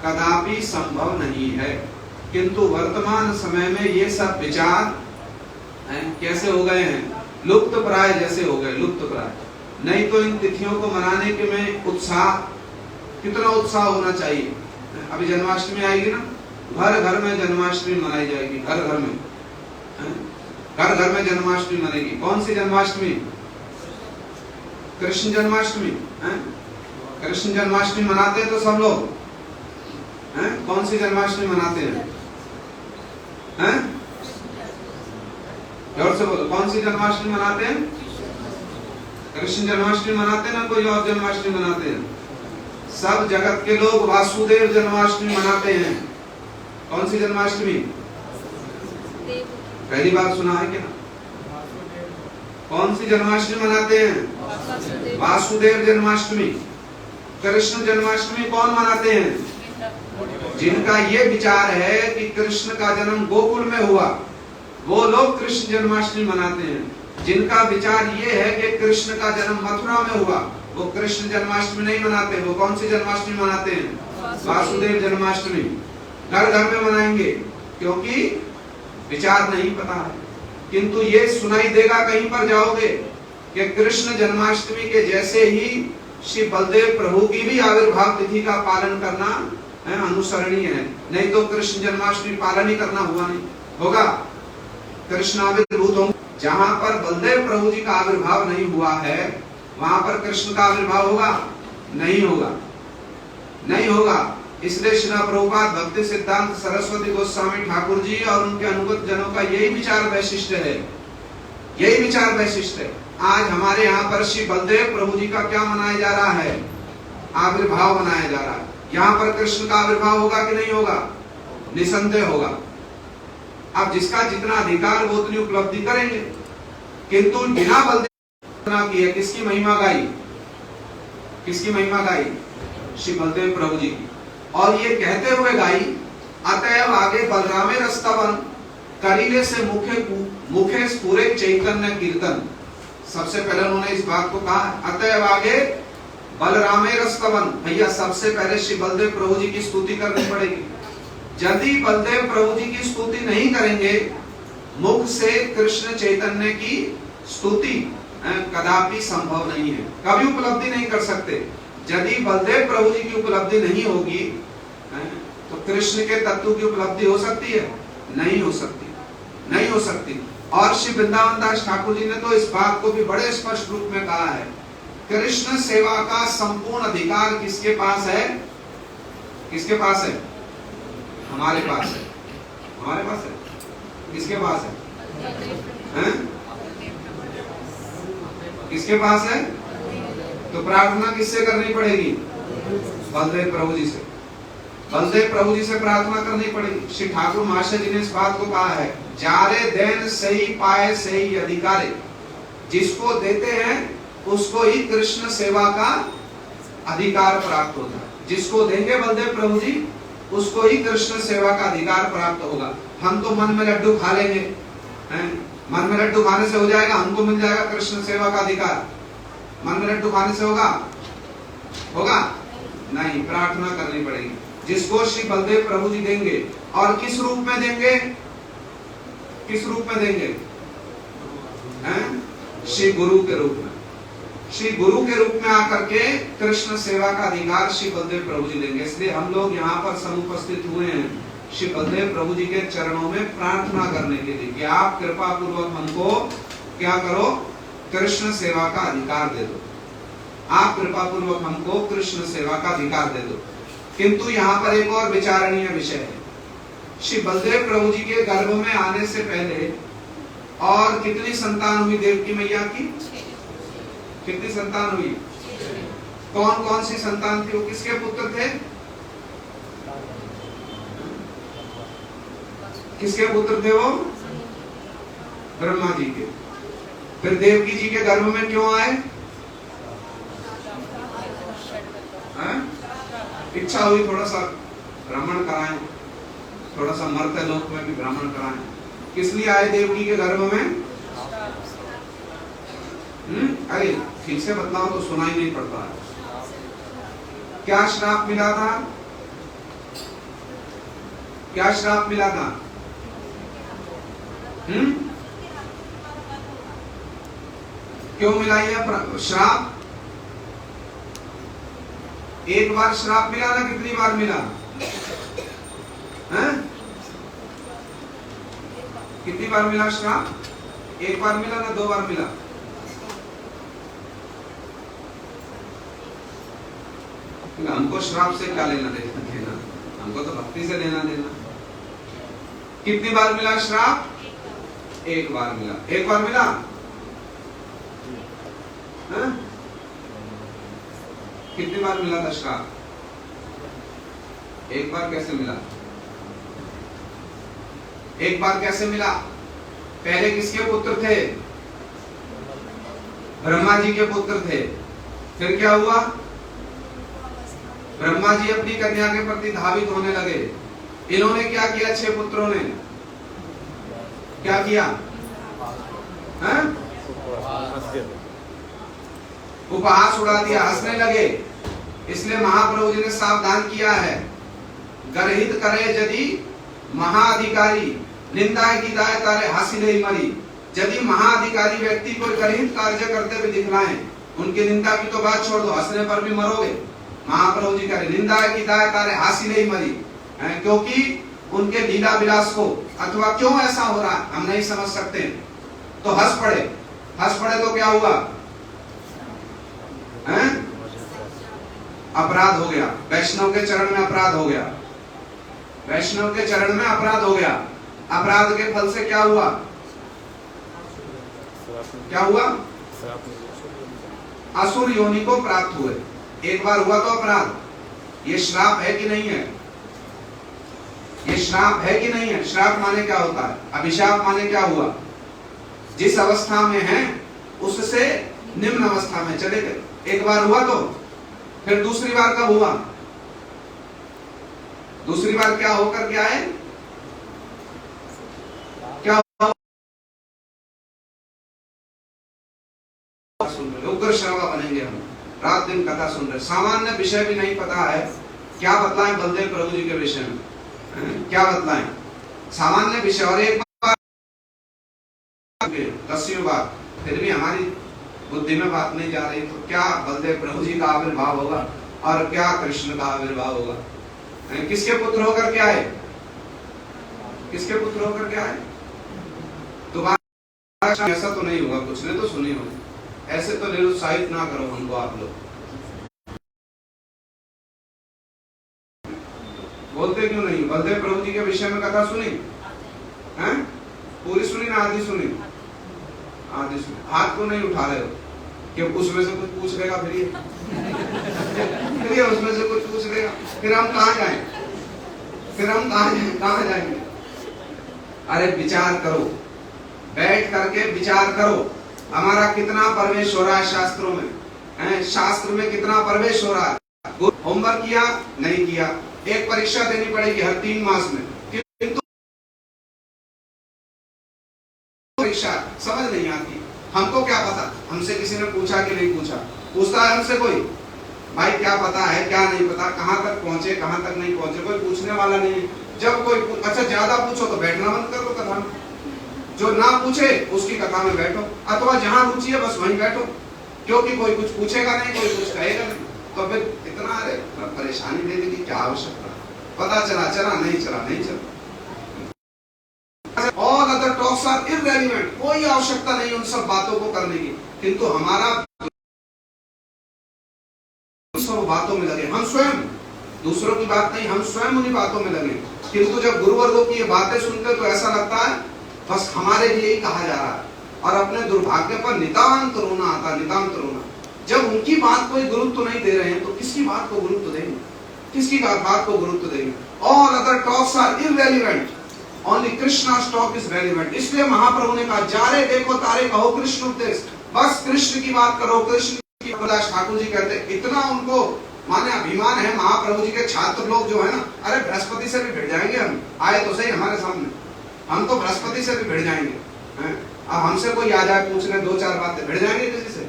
कदापि संभव नहीं है। किंतु वर्तमान समय में ये सब विचार कैसे हो गए हैं, लुप्त प्राय जैसे हो गए, लुप्त प्राय। नहीं तो इन तिथियों को मनाने के में उत्साह, कितना उत्साह होना चाहिए। अभी जन्माष्टमी आएगी ना, घर घर में जन्माष्टमी मनाई जाएगी, घर घर में, घर घर में जन्माष्टमी मनेगी। कौन सी जन्माष्टमी? कृष्ण जन्माष्टमी। कृष्ण जन्माष्टमी मनाते हैं तो सब लोग कौन सी जन्माष्टमी मनाते हैं? जोर से बोलो, कौन सी जन्माष्टमी मनाते हैं? कृष्ण जन्माष्टमी मनाते हैं ना, कोई और जन्माष्टमी मनाते हैं? सब जगत के लोग वासुदेव जन्माष्टमी मनाते हैं। कौन सी जन्माष्टमी? पहली बार सुना है क्या? कौन सी जन्माष्टमी मनाते हैं? वासुदेव जन्माष्टमी। कृष्ण जन्माष्टमी कौन मनाते हैं? जिनका ये विचार है कि कृष्ण का जन्म गोकुल में हुआ, वो लोग कृष्ण जन्माष्टमी मनाते हैं। जिनका विचार ये है कि कृष्ण का जन्म मथुरा में हुआ, वो कृष्ण जन्माष्टमी नहीं मनाते। वो कौन सी जन्माष्टमी मनाते हैं? वासुदेव जन्माष्टमी। घर घर में मनाएंगे, क्योंकि विचार नहीं पता है। किंतु ये सुनाई देगा कहीं पर जाओगे कि कृष्ण जन्माष्टमी के जैसे ही श्री बलदेव प्रभु की भी आविर्भाव तिथि का पालन करना अनुसरणीय है। नहीं तो कृष्ण जन्माष्टमी पालन ही करना हुआ नहीं होगा। कृष्ण आविर्भूत होंगे। जहां पर बलदेव प्रभु जी का आविर्भाव नहीं हुआ है, वहां पर कृष्ण का आविर्भाव होगा? नहीं होगा, नहीं होगा। इसलिए श्रील प्रभुपाद भक्ति सिद्धांत सरस्वती गोस्वामी ठाकुर जी और उनके अनुगत जनों का यही विचार वैशिष्ट है, यही विचार वैशिष्ट है। आज हमारे यहाँ पर श्री बलदेव प्रभु जी का क्या मनाया जा रहा है? आविर्भाव मनाया जा रहा है। यहाँ पर कृष्ण का आविर्भाव होगा कि नहीं होगा? निसंदेह होगा। अब जिसका जितना अधिकार वो उतनी उपलब्धि करेंगे। किंतु बिना बलदेव की है, किसकी महिमा गाई? किसकी महिमा गाई? श्री बलदेव प्रभु जी की। और ये कहते हुए गाई, अतएव आगे बलरामे रस्तवन करीले से मुखे पूरे चैतन्य कीर्तन। सबसे पहले उन्होंने इस बात को कहा, अतएव आगे बलरामे रस्तवन। भैया सबसे पहले श्री बलदेव प्रभु जी की स्तुति करनी पड़ेगी। यदि बलदेव प्रभु जी की स्तुति नहीं करेंगे, मुख से कृष्ण चैतन्य की स्तुति कदापि संभव नहीं है, कभी उपलब्धि नहीं कर सकते। यदि बलदेव प्रभु जी की उपलब्धि नहीं होगी तो कृष्ण के तत्व की उपलब्धि हो सकती है? नहीं हो सकती, नहीं हो सकती। और श्री वृंदावन दास ठाकुर जी ने तो इस बात को भी बड़े स्पष्ट रूप में कहा है, कृष्ण सेवा का संपूर्ण अधिकार किसके पास है? किसके पास है? हमारे पास है, हमारे पास है। किसके पास है? किसके पास है? तो प्रार्थना किससे करनी पड़ेगी? बलदेव प्रभु जी से। बलदेव प्रभु जी से प्रार्थना करनी पड़ेगी। श्री ठाकुर महाशय जी ने इस बात को कहा है, जारे देन सही पाए सही अधिकारे। जिसको देते हैं उसको ही कृष्ण सेवा का अधिकार प्राप्त होता है। जिसको देंगे बलदेव प्रभु जी, उसको ही कृष्ण सेवा का अधिकार प्राप्त होगा। हम तो मन में लड्डू खा लेंगे, मन में लड्डू खाने से हो जाएगा, हमको मिल जाएगा कृष्ण सेवा का अधिकार? मन में लड्डू खाने से होगा? होगा नहीं, प्रार्थना करनी पड़ेगी। जिसको श्री बलदेव प्रभु जी देंगे, और किस रूप में देंगे? किस रूप में देंगे? श्री गुरु के रूप में। श्री गुरु के रूप में आकर के कृष्ण सेवा का अधिकार श्री बलदेव प्रभु जी देंगे। इसलिए हम लोग यहाँ पर समुपस्थित हुए हैं श्री बलदेव प्रभु जी के चरणों में प्रार्थना करने के लिए कि आप कृपा पूर्वक हमको क्या करो? कृष्ण सेवा का अधिकार दे दो। आप कृपा पूर्वक हमको कृष्ण सेवा का अधिकार दे दो। किंतु यहाँ पर एक और विचारणीय विषय है। श्री बलदेव प्रभु जी के गर्भ में आने से पहले और कितनी संतान हुई देवकी मैया की? कितनी संतान हुई? कौन कौन सी संतान थी? वो किसके पुत्र थे? किसके पुत्र थे वो? ब्रह्मा जी के। फिर देवकी जी के गर्भ में क्यों आए? इच्छा हुई थोड़ा सा भ्रमण कराएं, थोड़ा सा मर्त्य लोक में भी भ्रमण कराएं। किस लिए आए देवकी के गर्भ में? अरे ठीक से बतलाओ तो सुनाई नहीं पड़ता है। क्या श्राप मिला था? क्या श्राप मिला था? क्यों मिला ये श्राप? एक बार श्राप मिला ना, कितनी बार मिला? हैं? कितनी बार मिला श्राप? एक बार मिला ना, 2 बार मिला? हमको श्राप से क्या लेना देना? हमको तो भक्ति से लेना देना। कितनी बार मिला श्राप? एक बार मिला। एक बार मिला? हाँ? कितनी बार मिला था श्राप? एक बार कैसे मिला? एक बार कैसे मिला? पहले किसके पुत्र थे? ब्रह्मा जी के पुत्र थे। फिर क्या हुआ? ब्रह्मा जी अपनी कन्या के प्रति धावित होने लगे। इन्होंने क्या किया? 6 पुत्रों ने क्या किया? उपहास उड़ा दिया, हंसने लगे। इसलिए महाप्रभु जी ने सावधान किया है, गर्हित करे यदि महाअधिकारी निंदा की दाय तारे हासिल ही मरी। यदि महाअधिकारी व्यक्ति कोई गर्हित कार्य करते हुए दिखलाएं, उनकी निंदा की तो बात छोड़ दो, हंसने पर भी मरोगे। महाप्रभु जी कह निंदा की दाय तारे हासिल ही मरी, क्योंकि उनके लीला विलास को अथवा क्यों ऐसा हो रहा है हम नहीं समझ सकते, तो हंस पड़े। हंस पड़े तो क्या हुआ? अपराध हो गया। वैष्णव के चरण में अपराध हो गया। वैष्णव के चरण में अपराध हो गया। अपराध के फल से क्या हुआ? क्या हुआ? असुर योनि को प्राप्त हुए। एक बार हुआ तो अपराध। ये श्राप है कि नहीं है? ये श्राप है कि नहीं है? श्राप माने क्या होता है? अभिशाप माने क्या हुआ? जिस अवस्था में है उससे निम्न अवस्था में चले गए। एक बार हुआ तो फिर दूसरी बार कब हुआ? दूसरी बार क्या होकर के आए? क्या उग्र श्रवा बनेंगे हम, रात दिन कथा सुन रहे। सामान्य विषय भी नहीं पता है, क्या बतलाएं बलदेव प्रभु जी के विषय में? क्या बतलाएं सामान्य विषय? और एक बार 10वीं बार फिर भी हमारी बुद्धि में बात नहीं जा रही, तो क्या बलदेव प्रभु जी का आविर्भाव होगा और क्या कृष्ण का आविर्भाव होगा? किसके पुत्र होकर के आए? किसके पुत्र होकर के आए? दोबारा ऐसा तो नहीं होगा, कुछ ने तो सुनी होगी। ऐसे तो निरुत्साहित ना करो हमको आप लोग। बोलते क्यों नहीं? बलदेव प्रभु जी के विषय में कथा सुनी हैं? पूरी सुनी ना आधी सुनी? आधी सुनी। हाथ क्यों नहीं उठा रहे हो? कि उसमें से कुछ पूछ लेगा फिर ये उसमें से कुछ पूछ लेगा, फिर हम कहाँ जाएं? फिर हम कहाँ जाएंगे? अरे विचार करो, बैठ करके विचार करो, हमारा कितना प्रवेश हो रहा है शास्त्रों में? शास्त्र में कितना प्रवेश हो रहा है? होमवर्क किया नहीं किया? एक परीक्षा देनी पड़ेगी हर 3 मास में, किंतु परीक्षा समझ नहीं आती। हमको क्या पता? हमसे किसी ने पूछा कि नहीं पूछा? पूछता है हमसे कोई? भाई क्या पता है क्या नहीं पता, कहाँ तक पहुंचे कहाँ तक नहीं पहुंचे, कोई पूछने वाला नहीं है। जब कोई अच्छा ज्यादा पूछो तो बैठना बंद कर दो कथा में। जो ना पूछे उसकी कथा में बैठो, अथवा जहाँ रुचि है बस वहीं बैठो, क्योंकि कोई कुछ पूछेगा नहीं, कोई कुछ कहेगा नहीं, तो फिर इतना अरे परेशानी देने की क्या आवश्यकता? पता चला चला, नहीं चला नहीं चला। All other talks are irrelevant, कोई आवश्यकता नहीं उन सब बातों को करने की, किंतु हमारा सब बातों में लगे। हम स्वयं, दूसरों की बात नहीं, हम स्वयं उन्हीं बातों में लगे। किंतु जब गुरुवर्गों की ये बातें सुनते तो ऐसा लगता है बस हमारे लिए ही कहा जा रहा है, और अपने दुर्भाग्य पर नितांत रोना आता, नितांत रोना। जब उनकी बात कोई गुरुत्व नहीं दे रहे हैं तो किसकी बात को गुरुत्व देंगे? किसकी बात को गुरुत्व देंगे? All other talks are irrelevant, only Krishna's talk is relevant। इसलिए महाप्रभु ने कहा जारे देखो तारे कहो कृष्ण उपदेश, बस कृष्ण की बात करो, कृष्ण की। प्रकाश ठाकुर जी कहते इतना उनको माने अभिमान है महाप्रभु जी के छात्र लोग जो है ना, अरे बृहस्पति से भी भिड़ जाएंगे हम, आए तो सही हमारे सामने, हम तो बृहस्पति से भी भिड़ जाएंगे। अब हमसे कोई आ जाए पूछने दो चार बातें, भिड़ जाएंगे किसी से?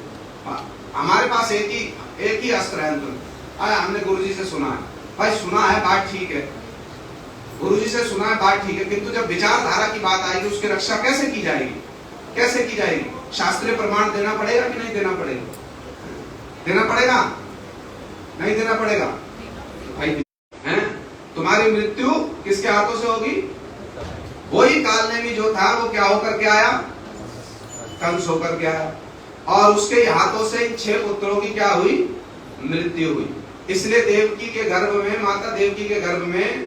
हमारे पास एक ही अस्त्र है अंतर। हमने गुरुजी से सुना है, भाई सुना है बात ठीक है, गुरुजी से सुना है बात ठीक है, किंतु जब विचारधारा की बात आएगी उसकी रक्षा कैसे की जाएगी? कैसे की जाएगी? शास्त्रीय प्रमाण देना पड़ेगा कि नहीं देना पड़ेगा? देना पड़ेगा नहीं देना पड़ेगा? भाई हैं, तुम्हारी मृत्यु किसके हाथों से होगी? वही कालनेमी जो था वो क्या होकर के आया? कंस होकर के आया, और उसके हाथों से इन 6 पुत्रों की क्या हुई? मृत्यु हुई। इसलिए देवकी के गर्भ में, माता देवकी के गर्भ में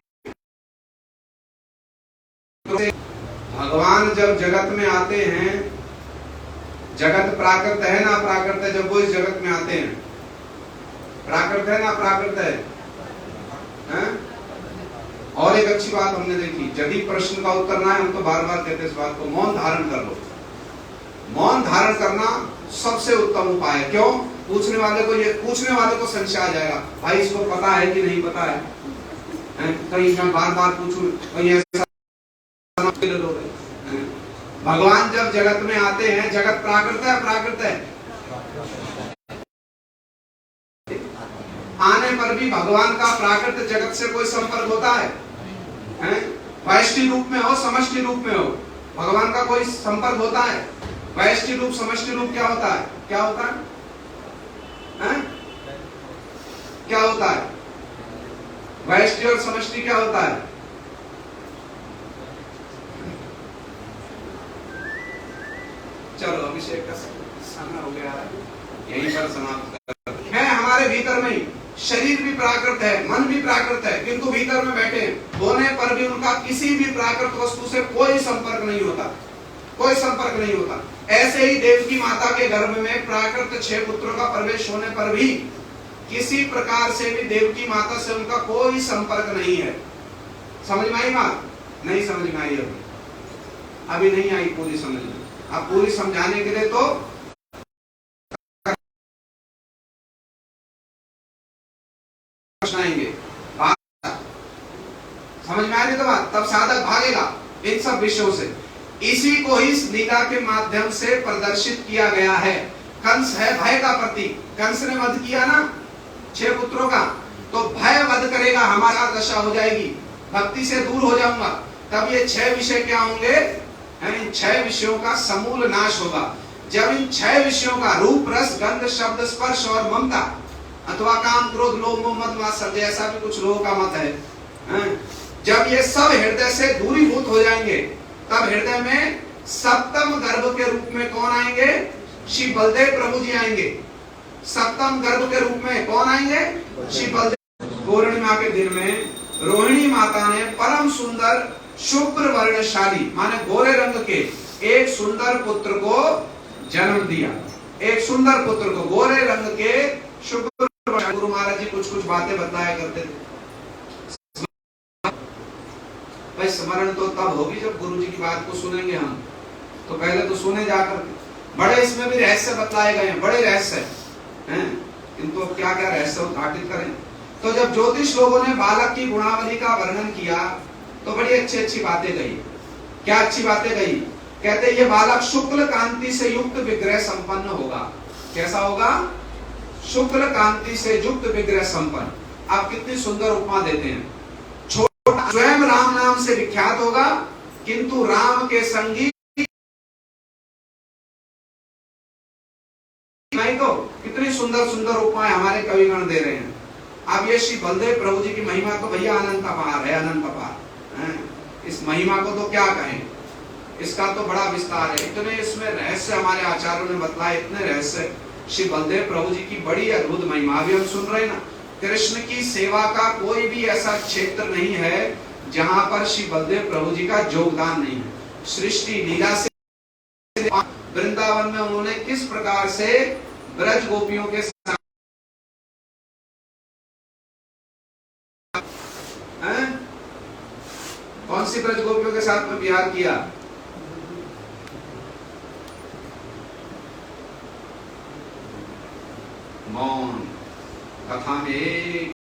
भगवान जब जगत में आते हैं, जगत प्राकृत है ना प्राकृत है, जब वो इस जगत में आते हैं, प्राकृत है ना प्राकृत है? और एक अच्छी बात हमने देखी, यदि प्रश्न का उत्तर ना है, हम तो बार बार कहते हैं इस बात को, मौन धारण कर लो। मौन धारण करना सबसे उत्तम उपाय है। क्यों? पूछने वाले को संशय आ जाएगा, भाई इसको पता है कि नहीं पता है, कहीं मैं बार बार पूछूं, कहीं ऐसा भगवान जब जगत में आते हैं, जगत प्राकृत है प्राकृत है, आने पर भी भगवान का प्राकृत जगत से कोई संपर्क होता है? व्यष्टि रूप में हो, समष्टि रूप में हो, भगवान का कोई संपर्क होता है? व्यष्टि रूप समष्टि रूप क्या होता है? क्या होता है? क्या होता है? व्यष्टि और समष्टि क्या होता है? चलो अभिषेक का समय हो गया है, यहीं पर समाप्त है। हमारे भीतर में ही शरीर भी प्राकृत है, मन भी प्राकृत है, किंतु भीतर में बैठे होने पर भी उनका किसी भी प्राकृत वस्तु से कोई संपर्क नहीं होता, कोई संपर्क नहीं होता। ऐसे ही देवकी माता के गर्भ में प्राकृत 6 पुत्रों का प्रवेश होने पर भी किसी प्रकार से भी देवकी माता से उनका कोई संपर्क नहीं है। समझ में आई बात? नहीं समझ में आई? अभी नहीं आई पूरी समझ में। अब पूरी समझाने के लिए तो आएंगे, समझ में आ रही तो बात, तब साधक भागेगा इन सब विषयों से। इसी को इस लीला के माध्यम से प्रदर्शित किया गया है। कंस है भय का प्रतीक, कंस ने वध किया ना 6 पुत्रों का, तो भय वध करेगा, हमारा दशा हो जाएगी, भक्ति से दूर हो जाऊंगा, तब ये 6 विषय क्या होंगे? इन 6 विषयों का समूल नाश होगा। जब इन 6 विषयों का रूप रस गंध शब्द स्पर्श और ममता अथवा काम क्रोध लोभ मोह मद मात्सर्य, ऐसा भी कुछ लोगों का मत है, जब ये सब हृदय से दूरीभूत हो जाएंगे, तब हृदय में सप्तम गर्भ के रूप में कौन आएंगे? श्री बलदेव प्रभु जी आएंगे। सप्तम गर्भ के रूप में कौन आएंगे? श्री बलदेव। पूर्णिमा के दिन में रोहिणी माता ने परम सुंदर शुभ्र वर्णशाली माने गोरे रंग के एक सुंदर पुत्र को जन्म दिया। एक सुंदर पुत्र को गोरे रंग के शुभ्र। गुरु महाराज जी कुछ कुछ बातें बताया करते थे। भाई स्मरण तो तब होगी जब गुरु जी की बात को सुनेंगे हम, तो पहले तो सुने जाकर। बड़े इसमें भी रहस्य बतलाए गए हैं, बड़े रहस्य हैं, किंतु क्या क्या रहस्य उद्घाटित करें। तो जब ज्योतिष लोगों ने बालक की गुणावली का वर्णन किया तो बड़ी अच्छी अच्छी बातें गई। क्या अच्छी बातें गई? कहते ये बालक शुक्ल कांति से युक्त विग्रह संपन्न होगा। कैसा होगा? शुक्ल कांति से युक्त विग्रह संपन्न। आप कितनी सुंदर उपमा देते हैं। छोटा स्वयं राम नाम से विख्यात होगा, किंतु राम के संगी नहीं। तो कितनी सुंदर सुंदर उपमाएं हमारे कविगण दे रहे हैं। अब ये श्री बलदेव प्रभु जी की महिमा तो भैया अनंत अपार है, अनंत अपार। इस महिमा को तो क्या कहें, इसका तो बड़ा विस्तार है। इतने इसमें रहस्य हमारे आचार्यों ने बतलाए, इतने रहस्य। श्री बलदेव प्रभु जी की बड़ी अद्भुत महिमा भी हम सुन रहे हैं ना। कृष्ण की सेवा का कोई भी ऐसा क्षेत्र नहीं है जहां पर श्री बलदेव प्रभु जी का योगदान नहीं है। सृष्टि लीला से वृंदावन में उन्होंने किस प्रकार से ब्रज गोपियों के साथ कौन सी ब्रज गोपियों के साथ में विहार किया? मौन, कथा में